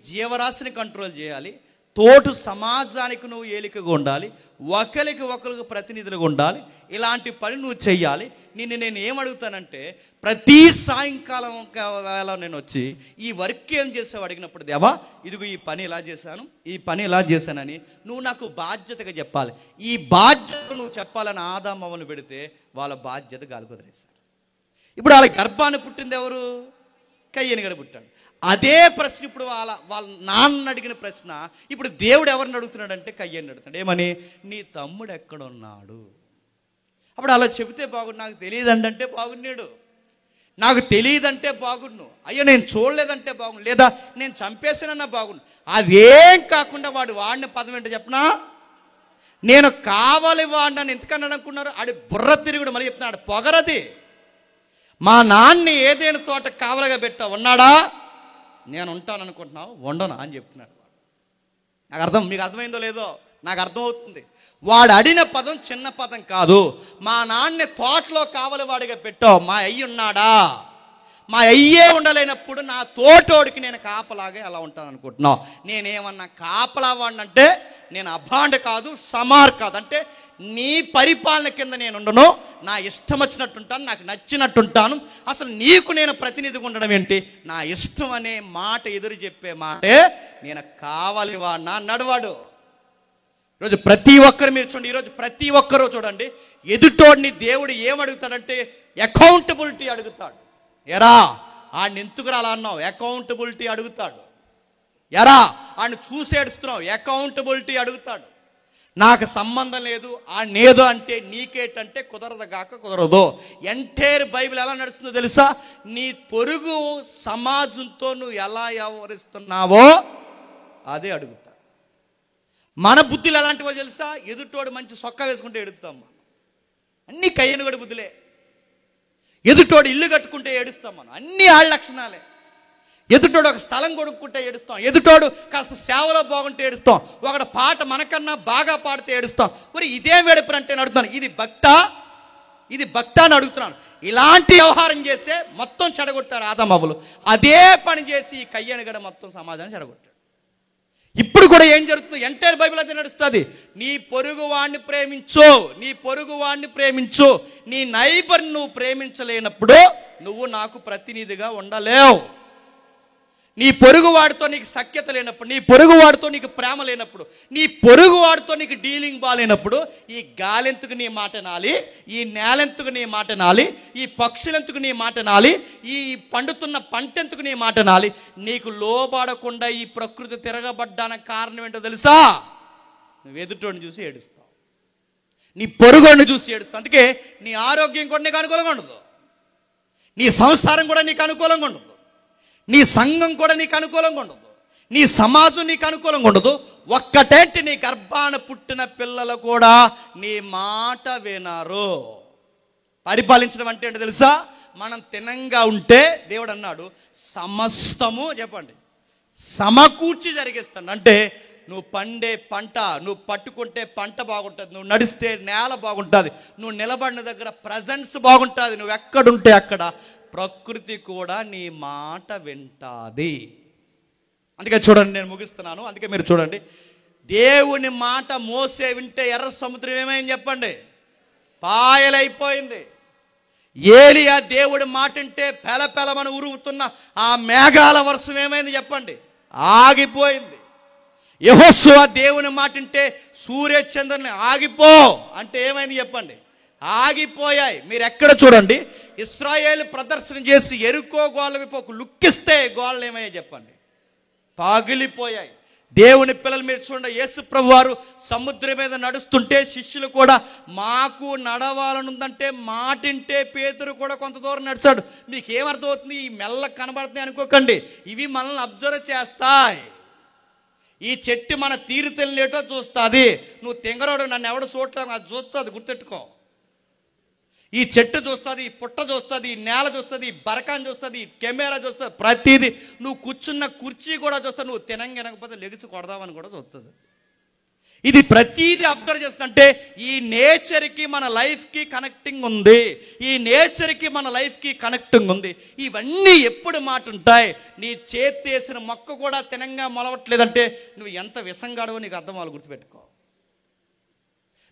జీవరాశిని కంట్రోల్ చేయాలి, తోటు సమాజానికి నువ్వు ఏలికగా ఉండాలి, ఒకరికి ప్రతినిధులుగా ఉండాలి. ఇలాంటి పని నువ్వు చెయ్యాలి. నేను ఏమడుగుతానంటే, ప్రతి సాయంకాలం వేళ నేను వచ్చి ఈ వర్క్ ఏం చేసావు అడిగినప్పుడు, దేవా ఇదిగో ఈ పని ఇలా చేశాను, ఈ పని ఇలా చేశానని నువ్వు నాకు బాధ్యతగా చెప్పాలి. ఈ బాధ్యత నువ్వు చెప్పాలని ఆదామవ్వను పెడితే వాళ్ళ బాధ్యత గాలి కుదిరేశారు. ఇప్పుడు వాళ్ళ గర్భాన్ని పుట్టింది ఎవరు? కయ్యని గడ పుట్టాడు. అదే ప్రశ్న ఇప్పుడు వాళ్ళ నాన్న అడిగిన ప్రశ్న ఇప్పుడు దేవుడు ఎవరిని అడుగుతున్నాడంటే కయ్యని అడుగుతున్నాడు. ఏమని? నీ తమ్ముడు ఎక్కడున్నాడు? అప్పుడు అలా చెబితే బాగుండు. నాకు తెలియదండి అంటే బాగున్నాడు, నాకు తెలియదంటే బాగుండు, అయ్యో నేను చూడలేదంటే బాగుండు, లేదా నేను చంపేసానన్నా బాగుండు. అదేం కాకుండా వాడిని పదం ఏంటో చెప్పనా, నేను కావాలి వాడిని ఎందుకన్నా అనుకున్నారు. ఆడి బుర్ర తిరుగుడు. మళ్ళీ చెప్తున్నాడు, పొగరది. మా నాన్ని ఏదైనా తోట కావలగా పెట్టా ఉన్నాడా? నేను ఉంటాను అనుకుంటున్నావు, ఉండను అని చెప్తున్నాడు. మీకు అర్థమైందో లేదో నాకు అర్థమవుతుంది. వాడు అడిగిన పదం చిన్న పదం కాదు. మా నాన్నే తోటలో కావలి వాడిగా పెట్టావు, మా అయ్య ఉన్నాడా? మా అయ్యే ఉండలేనప్పుడు నా తోటోడికి నేను కాపలాగే అలా ఉంటాను అనుకుంటున్నావు. నేనేమన్నా కాపలా వాడినంటే నేను అభాండ కాదు, సమార్ కాదు. అంటే నీ పరిపాలన కింద నేను ఉండను, నా ఇష్టం వచ్చినట్టు ఉంటాను, నాకు నచ్చినట్టు ఉంటాను. అసలు నీకు నేను ప్రతినిధిగా ఉండడం ఏంటి? నా ఇష్టం అనే మాట ఎదురు చెప్పే మాటే నేను కావాలి వాడినా అన్నాడు వాడు. ఈరోజు ప్రతి ఒక్కరు మీరు చూడండి, ఈరోజు ప్రతి ఒక్కరూ చూడండి, ఎదుటోడిని దేవుడు ఏమడుగుతాడంటే అకౌంటబిలిటీ అడుగుతాడు. ఎరా ఆడిని ఎందుకురా అలా అన్నావు? అకౌంటబిలిటీ అడుగుతాడు. ఎరా ఆడిని చూసేడుస్తున్నావు? అకౌంటబిలిటీ అడుగుతాడు. నాకు సంబంధం లేదు ఆడనేదో అంటే నీకేటంటే కుదరదు. ఎంటైర్ బైబిల్ ఎలా నడుస్తుందో తెలుసా? నీ పొరుగు సమాజంతో నువ్వు ఎలా వ్యవహరిస్తున్నావో అదే అడుగుతాడు. మన బుద్ధులు ఎలాంటివో తెలుసా? ఎదుటోడు మంచి సొక్క వేసుకుంటే ఏడుస్తాం మనం, అన్నీ కయ్యనుగడి బుద్ధులే. ఎదుటోడు ఇల్లు కట్టుకుంటే ఏడుస్తాం మనం, అన్నీ ఆళ్ళ లక్షణాలే. ఎదుటోడు ఒక స్థలం కొనుక్కుంటే ఏడుస్తాం, ఎదుటోడు కాస్త సేవలో బాగుంటే ఏడుస్తాం, ఒకటి పాట మనకన్నా బాగా పాడితే ఏడుస్తాం. మరి ఇదే వేడుపు అంటే అడుగుతాను, ఇది భక్త అని అడుగుతున్నాను. ఇలాంటి వ్యవహారం చేసే మొత్తం చెడగొట్టారు ఆదామవ్వలు. అదే పని చేసి ఈ కయ్యనుగడ మొత్తం సమాజాన్ని చెడగొట్టాడు. ఇప్పుడు కూడా ఏం జరుగుతుంది? ఎంటైర్ బైబిల్ అదే నడుస్తుంది. నీ పొరుగు వాడిని ప్రేమించు, నీ నైబర్ని నువ్వు ప్రేమించలేనప్పుడు నువ్వు నాకు ప్రతినిధిగా ఉండలేవు. నీ పొరుగు వాడితో నీకు సఖ్యత లేనప్పుడు, నీ పొరుగు వాడితో నీకు ప్రేమ లేనప్పుడు, నీ పొరుగు వాడితో నీకు డీలింగ్ బాగాలేనప్పుడు ఈ గాలెంతుకు నీ మాట నాలి, ఈ నేలెంతుకు నీ మాట నాలి, ఈ పక్షులెంతుకు నీ మాట నాలి, ఈ పండుతున్న పంటెంతుకు నీ మాట నాలి. నీకు లోబడకుండా ఈ ప్రకృతి తిరగబడ్డానికి కారణం ఏంటో తెలుసా? నువ్వు ఎదుటోడిని చూసి ఏడుస్తావు, నీ పొరుగుని చూసి ఏడుస్తావు. అందుకే నీ ఆరోగ్యం కూడా నీకు అనుకూలంగా ఉండదు, నీ సంసారం కూడా నీకు అనుకూలంగా ఉండదు, నీ సంఘం కూడా నీకు అనుకూలంగా ఉండదు, నీ సమాజం నీకు అనుకూలంగా ఉండదు. ఒక్కటేంటి, నీ గర్భాన పుట్టిన పిల్లలు కూడా నీ మాట వినరు. పరిపాలించడం అంటే ఏంటో తెలుసా? మనం తినంగా ఉంటే దేవుడు అన్నాడు సమస్తము చెప్పండి సమకూర్చి జరిగిస్తాడు. అంటే నువ్వు పండే పంట, నువ్వు పట్టుకుంటే పంట బాగుంటుంది, నువ్వు నడిస్తే నేల బాగుంటుంది, నువ్వు నిలబడిన దగ్గర ప్రజెన్స్ బాగుంటుంది, నువ్వు ఎక్కడుంటే అక్కడ ప్రకృతి కూడా నీ మాట వింటాది. అందుకే చూడండి, నేను ముగిస్తున్నాను. అందుకే మీరు చూడండి, దేవుని మాట మోసే వింటే ఎర్ర సముద్రం ఏమైంది చెప్పండి? పాయలైపోయింది. ఏలియా దేవుడి మాట వింటే పెలపెలమని ఉరుముతున్న ఆ మేఘాల వర్షం ఏమైంది చెప్పండి? ఆగిపోయింది. యెహోషువ దేవుని మాట వింటే సూర్యచంద్రుని ఆగిపో అంటే ఏమైంది చెప్పండి? ఆగిపోయాయి. మీరు ఎక్కడ చూడండి, ఇశ్రాయేలు ప్రదర్శన చేసి ఎరుకో గోళ్ళ వైపు ఒక లుక్కిస్తే గోళ్ళు ఏమయ్యాయి చెప్పండి? పగిలిపోయాయి. దేవుని పిల్లలు మీరు చూడండి, యేసు ప్రభు వారు సముద్రం మీద నడుస్తుంటే శిష్యులు కూడా మాకు నడవాలనుందంటే మాటింటే పేతురు కూడా కొంత దూరం నడిచాడు. మీకు ఏమర్థమవుతుంది? ఈ మెల్ల కనబడుతున్నాయి అనుకోకండి, ఇవి మనల్ని అబ్జర్వ్ చేస్తాయి. ఈ చెట్టు మన తీరు తెలియటో చూస్తుంది. నువ్వు తెంగరోడు, నన్ను ఎవడు చూడటం, అది చూస్తుంది, గుర్తెట్టుకో. ఈ చెట్టు చూస్తుంది, ఈ పుట్ట చూస్తుంది, ఈ నేల చూస్తుంది, ఈ బరకాన్ని చూస్తుంది, ఈ కెమెరా చూస్తుంది, ప్రతిదీ. నువ్వు కూర్చున్న కుర్చీ కూడా చూస్తుంది. నువ్వు తినకపోతే లెగిసి కొడదామని కూడా చూస్తుంది. ఇది ప్రతిదీ అబ్జర్వ్ చేస్తుందంటే ఈ నేచర్కి మన లైఫ్కి కనెక్టింగ్ ఉంది. ఈ నేచర్కి మన లైఫ్కి కనెక్టింగ్ ఉంది. ఇవన్నీ ఎప్పుడు మాట ఉంటాయి? నీ చేతేసిన మొక్క కూడా తినంగా మొలవట్లేదంటే నువ్వు ఎంత విసంగాడవో నీకు అర్థం అవ్వాలి, గుర్తుపెట్టుకో.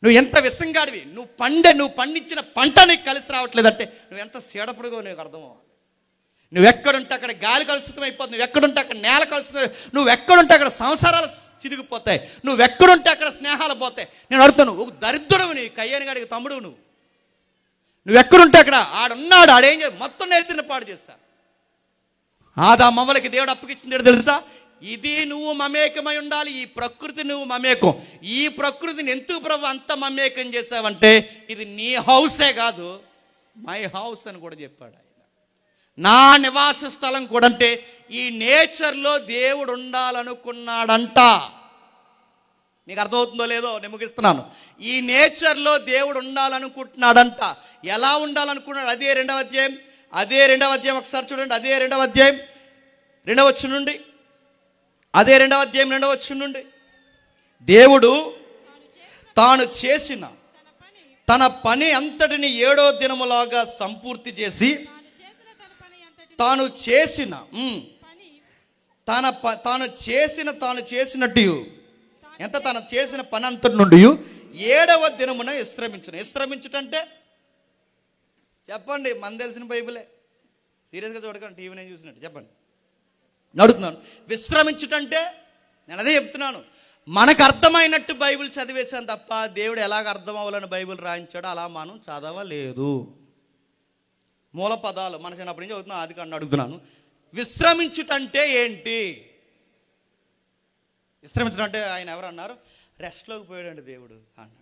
నువ్వు ఎంత విసంగాడివి, నువ్వు పండించిన పంట నీకు కలిసి రావట్లేదంటే నువ్వు ఎంత సీడపడుగో నీకు అర్థం అవ్వాలి. నువ్వు ఎక్కడుంటే అక్కడ గాలి కలుషితం అయిపోతుంది, నువ్వు ఎక్కడుంటే అక్కడ నేల కలుషితం, నువ్వు ఎక్కడుంటే అక్కడ సంసారాలు చిరిగిపోతాయి, నువ్వు ఎక్కడుంటే అక్కడ స్నేహాలు పోతాయి. నేను అడుగుతాను, ఒక దరిద్రుడు నీ కయ్యాని గాడికి తమ్ముడు నువ్వు ఎక్కడుంటే అక్కడ ఆడున్నాడు, ఆడేం చేసి మొత్తం నేర్చిన పాడు చేస్తా. ఆదామవ్వలకి దేవుడు అప్పగిచ్చింది తెలుసా? ఇది నువ్వు మమేకమై ఉండాలి, ఈ ప్రకృతి నువ్వు మమేకం. ఈ ప్రకృతిని ఎందుకు ప్రభు అంత మమేకం చేసావంటే ఇది నీ హౌసే కాదు, మై హౌస్ అని కూడా చెప్పాడు ఆయన. నా నివాస స్థలం కూడా. అంటే ఈ నేచర్లో దేవుడు ఉండాలనుకున్నాడంట. నీకు అర్థమవుతుందో లేదో నేను ముగిస్తున్నాను. ఈ నేచర్లో దేవుడు ఉండాలనుకుంటున్నాడంట. ఎలా ఉండాలనుకున్నాడు? అదే రెండవ అధ్యాయం ఒకసారి చూడండి. అదే రెండవ అధ్యాయం 2వ వచనం నుండి. అదే 2వ అధ్యాయం 2వ వచనం నుండి. దేవుడు తాను చేసిన తన పని అంతటిని 7వ దినములాగా సంపూర్తి చేసి తాను చేసినట్టు ఎంత తను చేసిన పని అంతటి నుండి 7వ దినమున విశ్రమించుటంటే చెప్పండి, మన తెలిసిన బైబిలే, సీరియస్గా చూడకండి, టీవీ నేను చూసినట్టు చెప్పండి. నడుతున్నాను. విశ్రమించుటంటే నేను అదే చెప్తున్నాను, మనకు అర్థమైనట్టు బైబిల్ చదివేశాను తప్ప దేవుడు ఎలాగ అర్థం అవ్వాలని బైబిల్ రాయించాడో అలా మనం చదవలేదు. మూల పదాలు మన చిన్నప్పటి నుంచి చదువుతున్నాను, అది కన్నా అడుగుతున్నాను. విశ్రమించుటంటే ఏంటి? విశ్రమించడం అంటే ఆయన ఎవరు అన్నారు? రెస్ట్లోకి పోయాడండి దేవుడు అన్నాడు.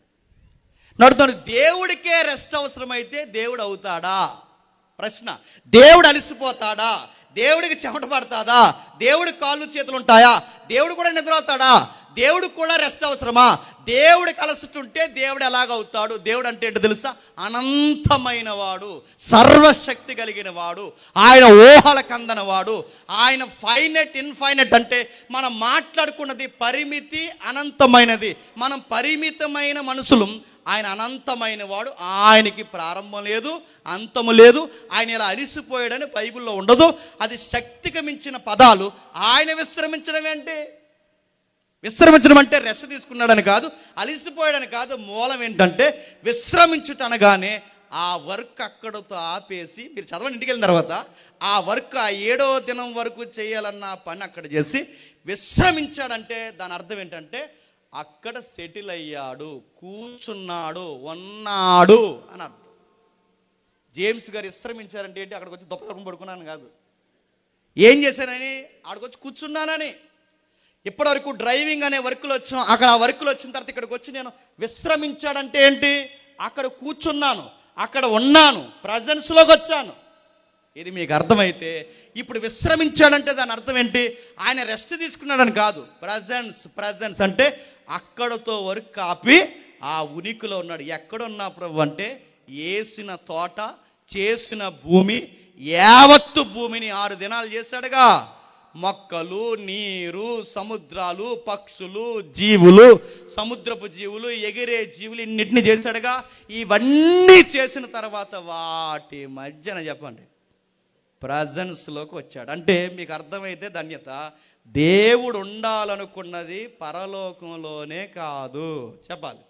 నడుతున్నాడు. దేవుడికే రెస్ట్ అవసరమైతే దేవుడు అవుతాడా? ప్రశ్న. దేవుడు అలసిపోతాడా? దేవుడికి చెమట పడతాదా? దేవుడికి కాళ్ళు చేతులు ఉంటాయా? దేవుడు కూడా నిద్రపోతాడా? దేవుడికి కూడా రెస్ట్ అవసరమా? దేవుడికి అలసటుంటే దేవుడు ఎలాగవుతాడు? దేవుడు అంటే ఏంటో తెలుసా? అనంతమైన వాడు, సర్వశక్తి కలిగిన వాడు, ఆయన ఊహలకు అందని వాడు, ఆయన ఫైనట్ ఇన్ఫైనట్. అంటే మనం మాట్లాడుకున్నది పరిమితి అనంతమైనది. మనం పరిమితమైన మనుషులు, ఆయన అనంతమైన వాడు. ఆయనకి ప్రారంభం లేదు, అంతము లేదు. ఆయన ఇలా అలిసిపోయాడని బైబిల్లో ఉండదు. అది శక్తికి మించిన పదాలు. ఆయన విశ్రమించడం ఏంటి? విశ్రమించడం అంటే రెస్ట్ తీసుకున్నాడని కాదు, అలిసిపోయాడని కాదు. మూలం ఏంటంటే విశ్రమించుట అనగానే ఆ వర్క్ అక్కడతో ఆపేసి, మీరు చదవండి ఇంటికి వెళ్ళిన తర్వాత, ఆ వర్క్ ఆ 7వ దినం వరకు చేయాలన్న పని అక్కడ చేసి విశ్రమించాడంటే దాని అర్థం ఏంటంటే అక్కడ సెటిల్ అయ్యాడు, కూర్చున్నాడు, ఉన్నాడు అని అర్థం. జేమ్స్ గారు విశ్రమించారంటే ఏంటి? అక్కడికి వచ్చి దుప్పటి పడుకున్నాను కాదు, ఏం చేశానని, అక్కడికి వచ్చి కూర్చున్నానని. ఇప్పటివరకు డ్రైవింగ్ అనే వర్కులు వచ్చాం, అక్కడ ఆ వర్కులు వచ్చిన తర్వాత ఇక్కడికి వచ్చి నేను విశ్రమించాడంటే ఏంటి? అక్కడ కూర్చున్నాను, అక్కడ ఉన్నాను, ప్రజెన్స్లోకి వచ్చాను. ఇది మీకు అర్థమైతే ఇప్పుడు విశ్రమించాడంటే దాని అర్థం ఏంటి? ఆయన రెస్ట్ తీసుకున్నాడని కాదు. ప్రజెన్స్ అంటే అక్కడతో వర్క్ ఆపి ఆ ఉనికిలో ఉన్నాడు. ఎక్కడున్నా ప్రభు అంటే వేసిన తోట, చేసిన భూమి, యావత్తు భూమిని 6 దినాలు చేశాడుగా. మొక్కలు, నీరు, సముద్రాలు, పక్షులు, జీవులు, సముద్రపు జీవులు, ఎగిరే జీవులు, ఇన్నిటిని చేశాడుగా. ఇవన్నీ చేసిన తర్వాత వాటి మధ్యన చెప్పండి ప్రజెన్స్లోకి వచ్చాడు. అంటే మీకు అర్థమైతే ధన్యత. దేవుడు ఉండాలనుకున్నది పరలోకంలోనే కాదు. చెప్పాలి,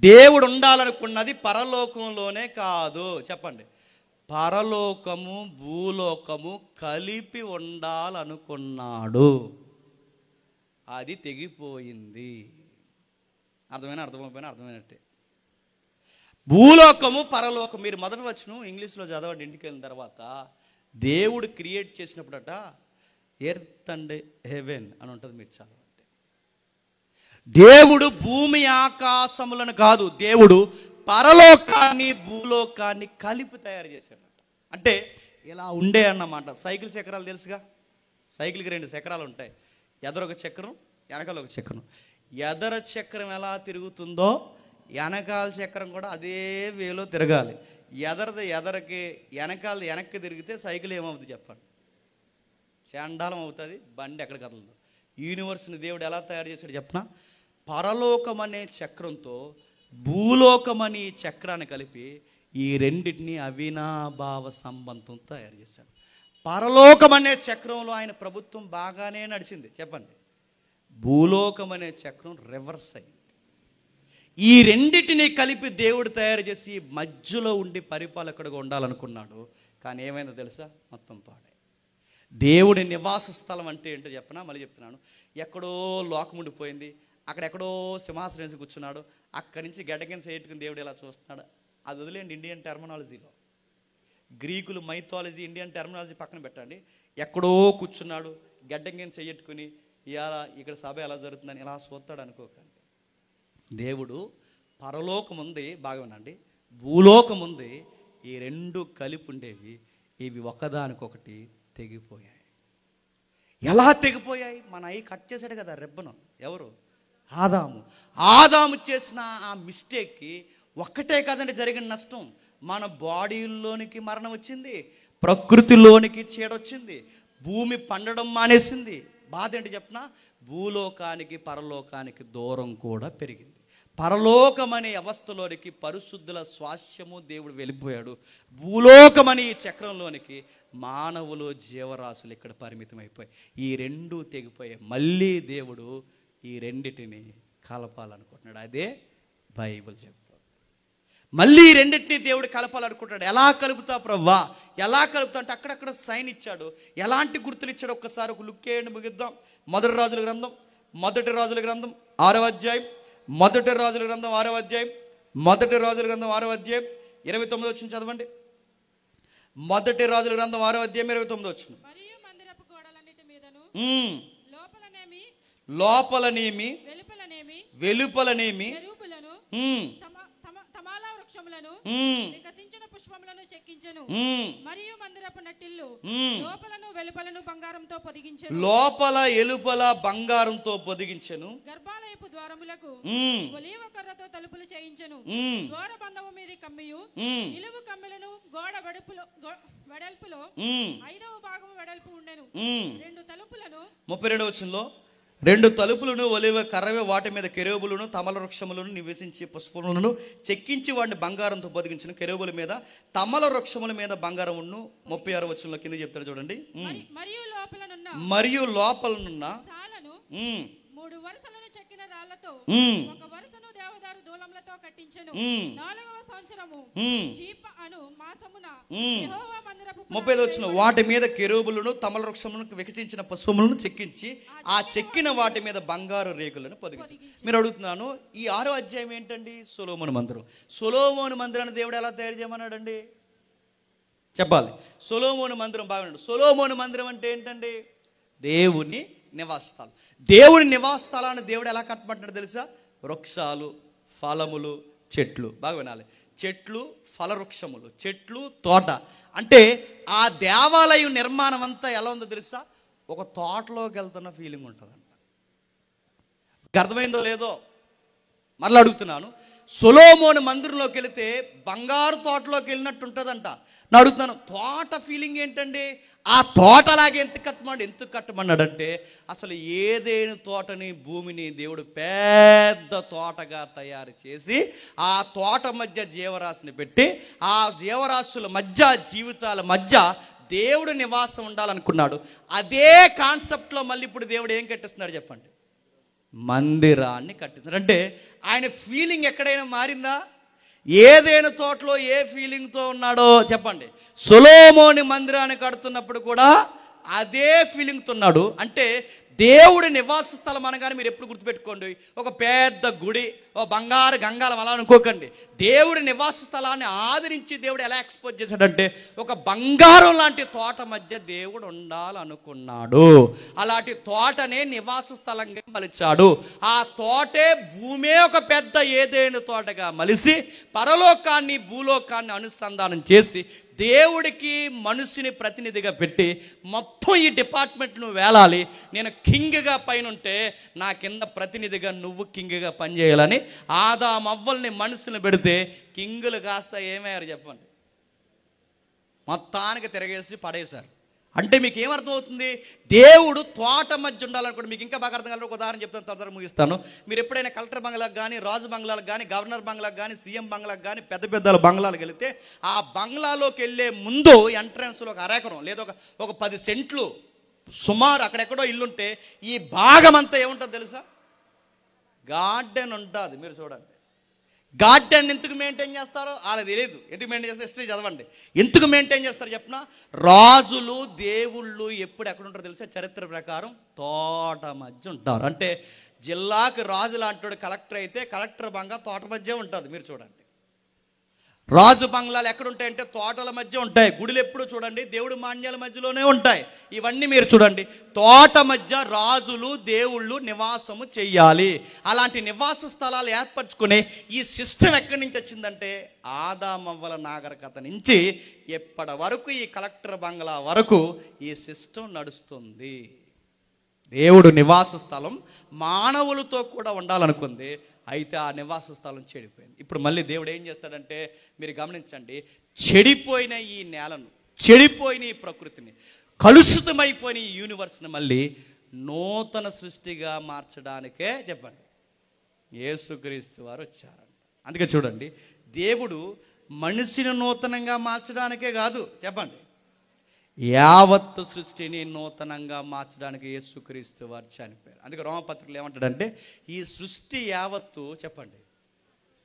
దేవుడు ఉండాలనుకున్నది పరలోకంలోనే కాదు. చెప్పండి, పరలోకము భూలోకము కలిపి ఉండాలనుకున్నాడు. అది తెగిపోయింది. అర్థమైపోయినా అర్థమైనట్టే. భూలోకము పరలోకం. మీరు మొదటి వచనం ఇంగ్లీష్లో చదవండి ఇంటికి వెళ్ళిన తర్వాత. దేవుడు క్రియేట్ చేసినప్పుడట ఎర్త్ అండ్ హెవెన్ అని ఉంటుంది, మీరు చదవండి. దేవుడు భూమి ఆకాశములను కాదు, దేవుడు పరలోకాన్ని భూలోకాన్ని కలిపి తయారు చేశాడు. అంటే ఇలా ఉండే అన్నమాట. సైకిల్ చక్రాలు తెలుసుగా, సైకిల్కి 2 చక్రాలు ఉంటాయి, ఎదరొక చక్రం వెనకాల ఒక చక్రం. ఎదర చక్రం ఎలా తిరుగుతుందో వెనకాల చక్రం కూడా అదే వేలో తిరగాలి. ఎదరకి వెనక్కి తిరిగితే సైకిల్ ఏమవుతుంది చెప్పండి? చాండాలం అవుతుంది, బండి ఎక్కడ కదలదు. యూనివర్స్ని దేవుడు ఎలా తయారు చేశాడు చెప్పనా? పరలోకం అనే చక్రంతో భూలోకం అనే చక్రాన్ని కలిపి ఈ రెండింటిని అవినాభావ సంబంధంతో తయారు చేశాడు. పరలోకం అనే చక్రంలో ఆయన ప్రభుత్వం బాగానే నడిచింది చెప్పండి. భూలోకం అనే చక్రం రివర్స్ అయింది. ఈ రెండింటిని కలిపి దేవుడు తయారు చేసి మధ్యలో ఉండి పరిపాలకుడుగా ఉండాలనుకున్నాడు. కానీ ఏమైందో తెలుసా? మొత్తం పాడాయి. దేవుడి నివాస స్థలం అంటే ఏంటో చెప్పనా? మళ్ళీ చెప్తున్నాను. ఎక్కడో లోకం ఉండిపోయింది, అక్కడెక్కడో సింహాసనం వేసి కూర్చున్నాడు, అక్కడి నుంచి గడ్డకింద సేట్టుకుని దేవుడు ఎలా చూస్తున్నాడు. అది వదిలేండి, ఇండియన్ టెర్మినాలజీలో. గ్రీకులు మైథాలజీ, ఇండియన్ టెర్మినాలజీ పక్కన పెట్టండి. ఎక్కడో కూర్చున్నాడు, గడ్డకింద చెయ్యట్టుకుని ఇవాళ ఇక్కడ సభ ఎలా జరుగుతుందని ఇలా చూస్తాడు అనుకోకండి. దేవుడు పరలోకం ఉంది, బాగా వినండి, భూలోకం ఉంది. ఈ 2 కలిపి ఉండేవి, ఇవి ఒకదానికొకటి తెగిపోయాయి. ఎలా తెగిపోయాయి? మన అయ్యి కట్ చేశాడు కదా రెబ్బను. ఎవరు? ఆదాము చేసిన ఆ మిస్టేక్కి ఒక్కటే కదండి జరిగిన నష్టం. మన బాడీల్లోనికి మరణం వచ్చింది, ప్రకృతిలోనికి చీడొచ్చింది, భూమి పండడం మానేసింది. బాధ ఏంటి చెప్పనా? భూలోకానికి పరలోకానికి దూరం కూడా పెరిగింది. పరలోకం అనే అవస్థలోనికి పరిశుద్ధుల స్వాస్యము దేవుడు వెళ్ళిపోయాడు. భూలోకం అనే ఈ చక్రంలోనికి మానవులు జీవరాశులు ఇక్కడ పరిమితం అయిపోయాయి. ఈ 2 తెగిపోయాయి. మళ్ళీ దేవుడు ఈ రెండిటిని కలపాలనుకుంటున్నాడు. అదే బైబిల్ చెప్తుంది. మళ్ళీ ఈ రెండింటిని దేవుడు కలపాలనుకుంటాడు. ఎలా కలుపుతా ప్రవ్వా, ఎలా కలుపుతా అంటే అక్కడక్కడ సైన్ ఇచ్చాడు. ఎలాంటి గుర్తులు ఇచ్చాడు ఒక్కసారి ఒక లుక్ వేయండి, ముగిద్దాం. మొదటి రాజుల గ్రంథం 6వ అధ్యాయం, మొదటి రాజుల గ్రంథం 6వ అధ్యాయం 29వ వచనం చదవండి. మొదటి రాజుల గ్రంథం 6వ అధ్యాయం 29వ వచనం. మరియు మందిరపు గోడలన్నిటి మీదను లోపలనేమి వెలుపలనేమి చెరూబులను తమాల వృక్షములను వికసించిన పుష్పములను చెక్కించెను. మరియు మందిరపు నట్టిల్లు లోపలను వెలుపలను బంగారంతో పొదిగించెను. లోపల ఎలుపల బంగారంతో పొదిగించెను. గర్భాలయపు ద్వారములకు ఒలీవ కర్రతో తలుపులు చేయించెను. ద్వార బంధము మీద కమ్మియు నిలువు కమ్మిలను గోడ వెడల్పులో 5వ భాగము వెడల్పు ఉండెను. 2 తలుపులను 32వ వచనంలో 2 తలుపులను ఒలివ కర్రవే, వాటి మీద కెరూబులను తమల వృక్షములను నివసించి పుష్పములను చెక్కించి వాటిని బంగారంతో పొదిగించిన. కెరూబుల మీద తమల వృక్షముల మీద బంగారం ఉన్ను. 36వ వచనంలో కింద చెప్తారు చూడండి. మరియు లోపలనున్న 3 వరుసలను చెక్కిన రాళ్లతో ఒక వరుసను దేవదారు దూలములతో కట్టించెను. 4వ సంవత్సరము జీప అను మాసమున యెహోవా మందిరపు 30వ వచనం, వాటి మీద కెరూబులను తమల వృక్షములను వికసించిన పుష్పములను చెక్కించి ఆ చెక్కిన వాటి మీద బంగారు రేకులను పొదిగించి. మీరు అడుగుతున్నాను, ఈ 6వ అధ్యాయం ఏంటండి? సొలొమోను మందిరం. సొలొమోను మందిరాన్ని దేవుడు ఎలా తయారు చేయమన్నాడండి చెప్పాలి. సొలొమోను మందిరం బాగుండండి. సొలొమోను మందిరం అంటే ఏంటండి? దేవుని నివాసస్థలం. దేవుని నివాసస్థలాన్ని దేవుడు ఎలా కట్టమంటున్నాడు తెలుసా? వృక్షాలు, ఫలములు, చెట్లు. బాగా వినాలి. చెట్లు, ఫలవృక్షములు, చెట్లు, తోట. అంటే ఆ దేవాలయం నిర్మాణం అంతా ఎలా ఉందో తెలుసా? ఒక తోటలోకి వెళ్తున్న ఫీలింగ్ ఉంటుందంట. అర్థమైందో లేదో మరలా అడుగుతున్నాను. సొలొమోను మందిరంలోకి వెళితే బంగారు తోటలోకి వెళ్ళినట్టు ఉంటుందంట. నేను అడుగుతున్నాను, తోట ఫీలింగ్ ఏంటండి? ఆ తోటలాగే ఎందుకు కట్టమన్నాడంటే అసలు ఏదేని తోటని, భూమిని దేవుడు పెద్ద తోటగా తయారు చేసి ఆ తోట మధ్య జీవరాశిని పెట్టి ఆ జీవరాశుల మధ్య, జీవితాల మధ్య దేవుడు నివాసం ఉండాలనుకున్నాడు. అదే కాన్సెప్ట్లో మళ్ళీ ఇప్పుడు దేవుడు ఏం కట్టిస్తున్నాడు చెప్పండి? మందిరాన్ని కట్టిస్తున్నాడు. అంటే ఆయన ఫీలింగ్ ఎక్కడైనా మారిందా? ఏదైనా తోటలో ఏ ఫీలింగ్తో ఉన్నాడో చెప్పండి. సొలొమోను మందిరాన్ని కడుతున్నప్పుడు కూడా అదే ఫీలింగ్తో ఉన్నాడు. అంటే దేవుడి నివాస స్థలం అనగానే మీరు ఎప్పుడు గుర్తుపెట్టుకోండి, ఒక పెద్ద గుడి, ఓ బంగారు గంగాలం అలా అనుకోకండి. దేవుడి నివాస స్థలాన్ని ఆదరించి దేవుడు ఎలా ఎక్స్పోజ్ చేశాడంటే, ఒక బంగారం లాంటి తోట మధ్య దేవుడు ఉండాలనుకున్నాడు. అలాంటి తోటనే నివాస స్థలంగా మలిచాడు. ఆ తోటే భూమే ఒక పెద్ద ఏదైనా తోటగా మలిసి పరలోకాన్ని భూలోకాన్ని అనుసంధానం చేసి దేవుడికి మనుషుని ప్రతినిధిగా పెట్టి మొత్తం ఈ డిపార్ట్మెంట్ను వేలాలి, నేను కింగ్గా పైన ఉంటే నా కింద ప్రతినిధిగా నువ్వు కింగ్గా పనిచేయాలని ఆదాము అవ్వల్ని మనుషుని పెడితే కింగులు కాస్త ఏమయ్యారు చెప్పండి, మొత్తానికి తిరగేసి పడేశారు. అంటే మీకు ఏమర్థం అవుతుంది? దేవుడు తోట మధ్య ఉండాలనుకోండి. మీకు ఇంకా బాగా అర్థం కావాలి, ఒక ఉదాహరణ చెప్తాను, తర్వాత ముగిస్తాను. మీరు ఎప్పుడైనా కలెక్టర్ బంగ్లాకు కానీ, రాజు బంగ్లాలకు కానీ, గవర్నర్ బంగ్లాకు కానీ, సీఎం బంగ్లాకు కానీ, పెద్ద పెద్ద బంగ్లాలకు వెళితే ఆ బంగ్లాలోకి వెళ్ళే ముందు ఎంట్రన్స్లో ఒక అరెకరం లేదా ఒక 10 సెంట్లు సుమారు అక్కడెక్కడో ఇల్లుంటే ఈ భాగం అంతా ఏముంటుంది తెలుసా? గార్డెన్ ఉంటుంది. మీరు చూడండి, గార్డెన్ ఎందుకు మెయింటైన్ చేస్తారో వాళ్ళకి తెలియదు. ఎందుకు మెయింటైన్ చేస్తారు? హిస్టరీ చదవండి. ఎందుకు మెయింటైన్ చేస్తారు చెప్పిన? రాజులు దేవుళ్ళు ఎప్పుడు ఎక్కడ ఉంటారో తెలుసా? చరిత్ర ప్రకారం తోట మధ్య ఉంటారు. అంటే జిల్లాకు రాజు లాంటి కలెక్టర్ అయితే కలెక్టర్ బంగ్లా తోట మధ్య ఉంటుంది. మీరు చూడండి, రాజు బంగ్లాలు ఎక్కడుంటాయంటే తోటల మధ్య ఉంటాయి. గుడులు ఎప్పుడు చూడండి దేవుడి మాన్యాల మధ్యలోనే ఉంటాయి. ఇవన్నీ మీరు చూడండి, తోట మధ్య రాజులు దేవుళ్ళు నివాసము చెయ్యాలి. అలాంటి నివాస స్థలాలు ఏర్పరచుకునే ఈ సిస్టమ్ ఎక్కడి నుంచి వచ్చిందంటే ఆదామవ్వల నాగరికత నుంచి ఎప్పటి వరకు ఈ కలెక్టర్ బంగ్లా వరకు ఈ సిస్టమ్ నడుస్తుంది. దేవుడు నివాస స్థలం మానవులతో కూడా ఉండాలనుకుంది, అయితే ఆ నివాస స్థలం చెడిపోయింది. ఇప్పుడు మళ్ళీ దేవుడు ఏం చేస్తాడంటే, మీరు గమనించండి, చెడిపోయిన ఈ నేలను, చెడిపోయిన ఈ ప్రకృతిని, కలుషితమైపోయిన ఈ యూనివర్స్ని మళ్ళీ నూతన సృష్టిగా మార్చడానికే చెప్పండి యేసుక్రీస్తు వారు వచ్చారంట. అందుకే చూడండి, దేవుడు మనిషిని నూతనంగా మార్చడానికే కాదు చెప్పండి, యావత్తు సృష్టిని నూతనంగా మార్చడానికి యేసుక్రీస్తు వారు చనిపోయారు. అందుకే రోమపత్రికలు ఏమంటాడంటే, ఈ సృష్టి యావత్తు చెప్పండి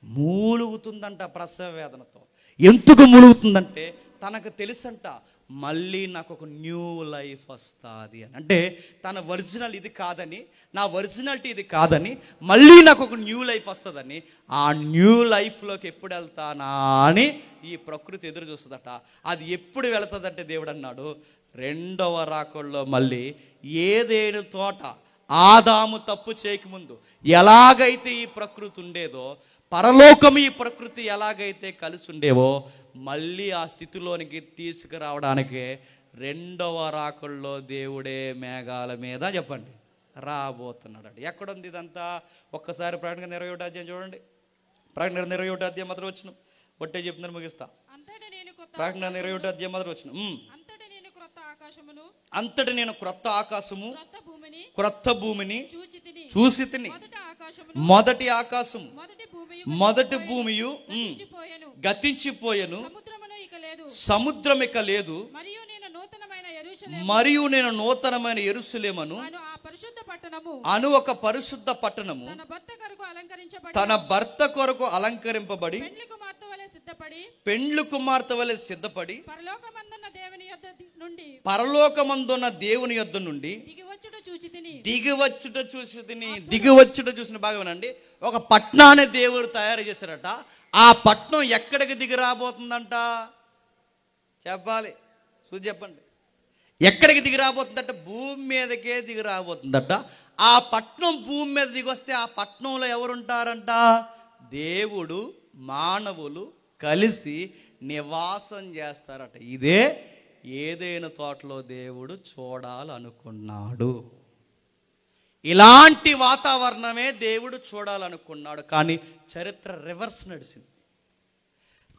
మూలుగుతుందంట ప్రసవ వేదనతో. ఎందుకు మూలుగుతుందంటే తనకు తెలుసంట, మళ్ళీ నాకు ఒక న్యూ లైఫ్ వస్తుంది అని. అంటే తన ఒరిజినల్ ఇది కాదని, నా ఒరిజినాలిటీ ఇది కాదని, మళ్ళీ నాకు ఒక న్యూ లైఫ్ వస్తుందని, ఆ న్యూ లైఫ్లోకి ఎప్పుడు వెళ్తానా అని ఈ ప్రకృతి ఎదురు చూస్తుందట. అది ఎప్పుడు వెళుతుందంటే దేవుడు అన్నాడు, రెండవ రాకడలో మళ్ళీ ఏదేను తోట ఆదాము తప్పు చేయకముందు ఎలాగైతే ఈ ప్రకృతి ఉండేదో, పరలోకం ఈ ప్రకృతి ఎలాగైతే కలిసి ఉండేవో, మళ్ళీ ఆ స్థితిలోనికి తీసుకురావడానికి రెండవ రాకడలో దేవుడే మేఘాల మీద చెప్పండి రాబోతున్నాడు. ఎక్కడుంది ఇదంతా? ఒక్కసారి ప్రకటన 21 అధ్యాయం చూడండి. ప్రకటన 21 అధ్యాయం మొదటి వచనం, ఒట్టే చెప్తున్నారు ముగిస్తా. ప్రకటన 21 అధ్యాయం మొదటి వచనం, అంతటి నేను క్రొత్త ఆకాశము క్రొత్త భూమిని చూసి తిని, మొదటి ఆకాశము మొదటి భూమియు గతించిపోయెను, సముద్రం ఇక లేదు, మరియు నేను నూతనమైన యెరూషలేమును అను ఒక పరిశుద్ధ పట్టణము తన భర్త కొరకు అలంకరింపబడి పెండ్లి కుమార్తె వలె సిద్ధపడి పరలోకమందున్న దేవుని యొద్ద నుండి దిగివచ్చుట చూసి తిని. దిగివచ్చుట చూసిన భాగమేనండి. ఒక పట్టణాన్ని దేవుడు తయారు చేశారట. ఆ పట్టణం ఎక్కడికి దిగి రాబోతుందంట చెప్పాలి, చూసి చెప్పండి. ఎక్కడికి దిగి రాబోతుందట? భూమి మీదకే దిగి రాబోతుందట. ఆ పట్టణం భూమి మీద దిగి వస్తే ఆ పట్టణంలో ఎవరుంటారంట? దేవుడు మానవులు కలిసి నివాసం చేస్తారట. ఇదే ఏదైనా తోటలో దేవుడు చూడాలనుకున్నాడు. ఇలాంటి వాతావరణమే దేవుడు చూడాలనుకున్నాడు. కానీ చరిత్ర రివర్స్ నడిచింది.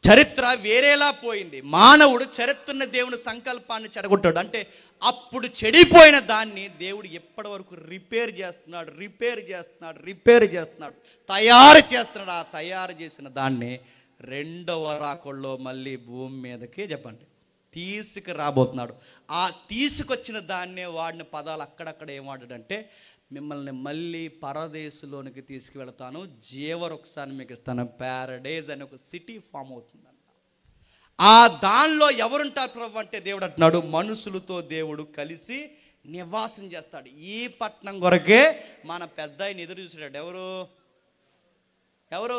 చరిత్ర వేరేలా పోయింది. మానవుడు చరిత్రని దేవుని సంకల్పాన్ని చెడగొట్టాడు. అంటే అప్పుడు చెడిపోయిన దాన్ని దేవుడు ఎప్పటి వరకు రిపేర్ చేస్తున్నాడు, తయారు చేస్తున్నాడు. ఆ తయారు చేసిన దాన్ని రెండవ రాకడలో మళ్ళీ భూమి మీదకి చెప్పండి తీసుకురాబోతున్నాడు. ఆ తీసుకొచ్చిన దాన్నే వాడిన పదాలు అక్కడక్కడ ఏం వాడాడంటే, మిమ్మల్ని మళ్ళీ పరదేశంలోనికి తీసుకువెళ్తాను, జీవవృక్షాన్ని మీకు ఇస్తాను, ప్యారడైజ్ అని ఒక సిటీ ఫామ్ అవుతుందంట. ఆ దానిలో ఎవరుంటారు ప్రభు అంటే దేవుడు అంటున్నాడు, మనుషులతో దేవుడు కలిసి నివాసం చేస్తాడు. ఈ పట్టణం కొరకే మన పెద్ద ఆయన ఎదురు చూసాడు. ఎవరు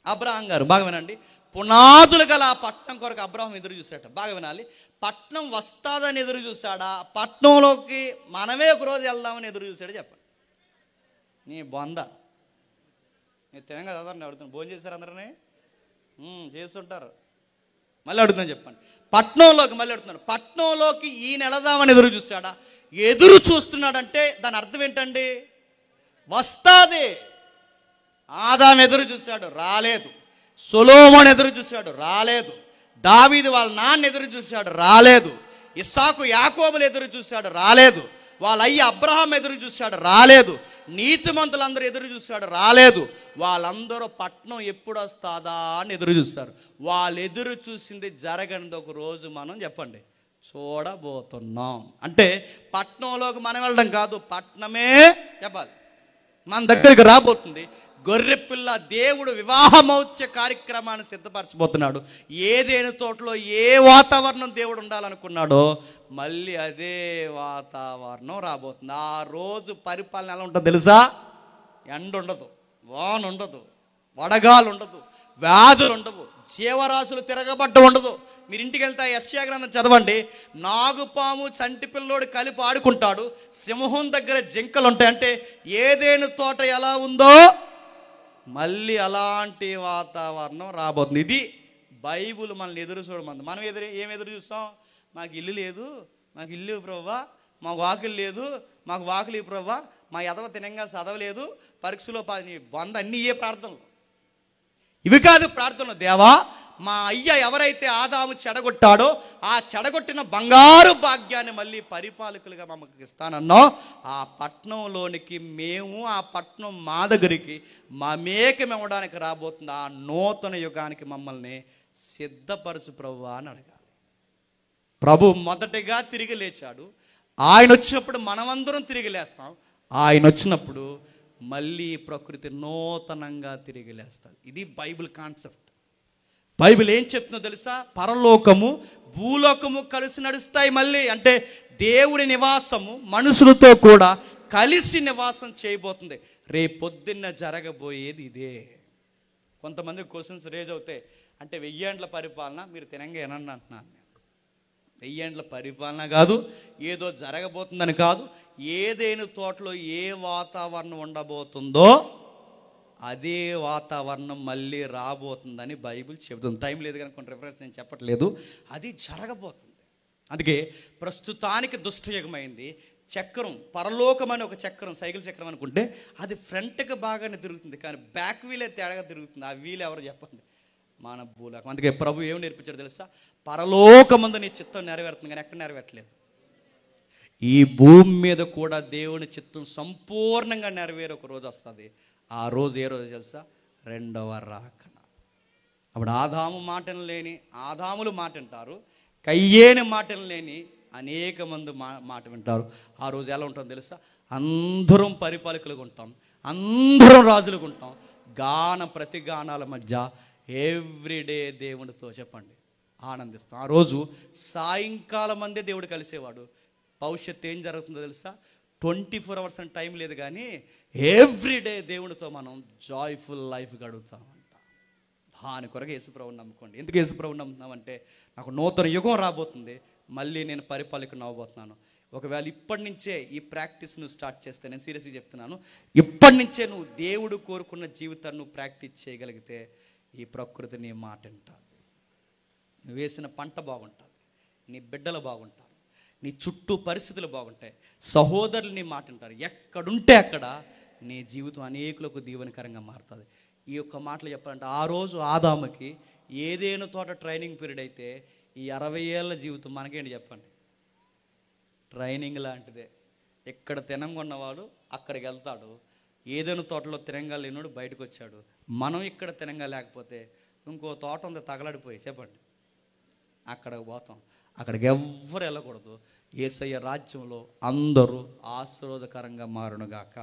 అబ్రహాం గారు. బాగా వినండి. పునాదులు గల ఆ పట్టణం కొరకు అబ్రహాం ఎదురు చూసాడట. బాగా వినాలి. పట్టణం వస్తాదని ఎదురు చూశాడా, పట్టణంలోకి మనమే ఒకరోజు వెళ్దామని ఎదురు చూశాడు? చెప్పండి. నీ బొంద నేను తెలంగాణ చదవండి. అడుగుతాను, భోజనం చేశారు అందరినీ? చేస్తుంటారు. మళ్ళీ అడుగుతాను, చెప్పండి. పట్నంలోకి మళ్ళీ అడుగుతున్నాడు. పట్నంలోకి ఈయన వెళదామని ఎదురు చూస్తాడా? ఎదురు చూస్తున్నాడంటే దాని అర్థం ఏంటండి? వస్తాది. ఆదాము ఎదురు చూశాడు, రాలేదు. సొలొమోను ఎదురు చూశాడు, రాలేదు. దావీదు వాళ్ళ నాన్న ఎదురు చూశాడు, రాలేదు. ఇస్సాకు యాకోబులు ఎదురు చూశాడు, రాలేదు. వాళ్ళ అయ్య అబ్రహాం ఎదురు చూశాడు, రాలేదు. నీతిమంతులందరూ ఎదురు చూశాడు, రాలేదు. వాళ్ళందరూ పట్నం ఎప్పుడు వస్తుందా అని ఎదురు చూస్తారు. వాళ్ళు ఎదురు చూసింది జరగనిది ఒక రోజు మనం చెప్పండి చూడబోతున్నాం. అంటే పట్నంలోకి మనం వెళ్ళడం కాదు, పట్నమే చెప్పాలి మన దగ్గరికి రాబోతుంది. గొర్రెపిల్ల దేవుడు వివాహమౌత్య కార్యక్రమాన్ని సిద్ధపరచబోతున్నాడు. ఏదేని తోటలో ఏ వాతావరణం దేవుడు ఉండాలనుకున్నాడో మళ్ళీ అదే వాతావరణం రాబోతుంది. ఆ రోజు పరిపాలన ఎలా ఉంటుందో తెలుసా? ఎండ ఉండదు, వాన ఉండదు, వడగాలు ఉండదు, వ్యాధులు ఉండవు, జీవరాశులు తిరగబడ్డ ఉండదు. మీరు ఇంటికి వెళ్తే యెషయా గ్రంథం చదవండి. నాగుపాము చంటి పిల్లోడు కలిపి ఆడుకుంటాడు, సింహం దగ్గర జింకలు ఉంటాయి. అంటే ఏదేని తోట ఎలా ఉందో మళ్ళీ అలాంటి వాతావరణం రాబోతుంది. ఇది బైబుల్ మనల్ని ఎదురు చూడమంది. మనం ఏం ఎదురు చూస్తాం? మాకు ఇల్లు లేదు, మాకు ఇల్లు ప్రభువా, మాకు వాకిలు లేదు, మాకు వాకిలి ప్రభువా, మా ఎదవ తినంగా చదవలేదు, పరీక్షలో బంద అన్నీ ఏ ప్రార్థనలు. ఇవి కాదు ప్రార్థనలు. దేవా, మా అయ్య ఎవరైతే ఆదాము చెడగొట్టాడో ఆ చెడగొట్టిన బంగారు భాగ్యాన్ని మళ్ళీ పరిపాలకులుగా మమ్మల్ని ఇస్తానన్నో ఆ పట్నంలోనికి మేము, ఆ పట్నం మా దగ్గరికి మమేకమివ్వడానికి రాబోతుంది. ఆ నూతన యుగానికి మమ్మల్ని సిద్ధపరచు ప్రభువా అని అడగాలి. ప్రభు మొదటగా తిరిగి లేచాడు. ఆయన వచ్చినప్పుడు మనమందరం తిరిగి లేస్తాం. ఆయన వచ్చినప్పుడు మళ్ళీ ప్రకృతి నూతనంగా తిరిగి లేస్తుంది. ఇది బైబిల్ కాన్సెప్ట్. బైబిల్ ఏం చెప్తుందో తెలుసా? పరలోకము భూలోకము కలిసి నడుస్తాయి మళ్ళీ. అంటే దేవుడి నివాసము మనుషులతో కూడా కలిసి నివాసం చేయబోతుంది. రేపొద్దున్న జరగబోయేది ఇదే. కొంతమంది క్వశ్చన్స్ రేజ్ అవుతాయి. అంటే 1000 ఏండ్ల పరిపాలన మీరు తినంగా ఏనన్నా అంటున్నాను. 1000 ఏండ్ల పరిపాలన కాదు, ఏదో జరగబోతుందని కాదు. ఏదేని తోటలో ఏ వాతావరణం ఉండబోతుందో అదే వాతావరణం మళ్ళీ రాబోతుందని బైబిల్ చెబుతుంది. టైం లేదు కనుక కొన్ని రిఫరెన్స్ నేను చెప్పట్లేదు. అది జరగబోతుంది. అందుకే ప్రస్తుతానికి దుష్టయుగమైంది. చక్రం, పరలోకం అని ఒక చక్రం, సైకిల్ చక్రం అనుకుంటే అది ఫ్రంట్కి బాగానే తిరుగుతుంది, కానీ బ్యాక్ వీలే తేడాగా తిరుగుతుంది. ఆ వీల్ ఎవరు చెప్పండి? మన భూలోకం. అందుకే ప్రభు ఏమి నేర్పించాడు తెలుసా? పరలోకమందు నీ చిత్తం నెరవేరుతుంది, కానీ ఎక్కడ నెరవేరట్లేదు. ఈ భూమి మీద కూడా దేవుని చిత్తం సంపూర్ణంగా నెరవేరే ఒక రోజు వస్తుంది. ఆ రోజు ఏ రోజు తెలుసా? రెండవ రాకడ. అప్పుడు ఆదాము మాటలు లేని ఆదాములు మాట వింటారు, కయ్యేని మాటలు లేని అనేక మంది మాట వింటారు. ఆ రోజు ఎలా ఉంటుందో తెలుసా? అందరం పరిపాలకులుగా ఉంటాం, అందరం రాజులుగా ఉంటాం. ప్రతి గానాల మధ్య ఎవ్రీడే దేవునితో చెప్పండి ఆనందిస్తాం. ఆ రోజు సాయంకాలం అందే దేవుడు కలిసేవాడు. భవిష్యత్తు ఏం జరుగుతుందో తెలుసా? 24 hours అని టైం లేదు, కానీ ఎవ్రీడే దేవునితో మనం జాయ్ఫుల్ లైఫ్ గడుపుతామంట. దాని కొరకు యేసుప్రభుని నమ్ముకోండి. ఎందుకు యేసుప్రభుని నమ్ముతున్నామంటే నాకు నూతన యుగం రాబోతుంది, మళ్ళీ నేను పరిపాలకుని అవ్వబోతున్నాను. ఒకవేళ ఇప్పటి నుంచే ఈ ప్రాక్టీస్ నువ్వు స్టార్ట్ చేస్తే, నేను సీరియస్గా చెప్తున్నాను, ఇప్పటి నుంచే నువ్వు దేవుడు కోరుకున్న జీవితాన్ని నువ్వు ప్రాక్టీస్ చేయగలిగితే ఈ ప్రకృతి నీ మాట వింటుంది. నువ్వు వేసిన పంట బాగుంటుంది, నీ బిడ్డలు బాగుంటారు, నీ చుట్టూ పరిస్థితులు బాగుంటాయి, సహోదరులు నీ మాట వింటారు. ఎక్కడుంటే అక్కడ నీ జీవితం అనేకులకు దీవెనకరంగా మారుతుంది. ఈ యొక్క మాటలు చెప్పాలంటే ఆ రోజు ఆదాముకి ఏదేను తోట ట్రైనింగ్ పీరియడ్ అయితే ఈ 60 ఏళ్ళ జీవితం మనకేంటి చెప్పండి? ట్రైనింగ్ లాంటిదే. ఇక్కడ తినంగొన్నవాడు అక్కడికి వెళ్తాడు, ఏదేను తోటలో తినంగా లేనివాడు బయటకు వచ్చాడు. మనం ఇక్కడ తినంగా లేకపోతే ఇంకో తోట ఉంది తగలడిపోయి చెప్పండి, అక్కడికి పోతాం. అక్కడికి ఎవ్వరు వెళ్ళకూడదు. యేసయ్య రాజ్యంలో అందరూ ఆశీర్వాదకరంగా మారునుగాక.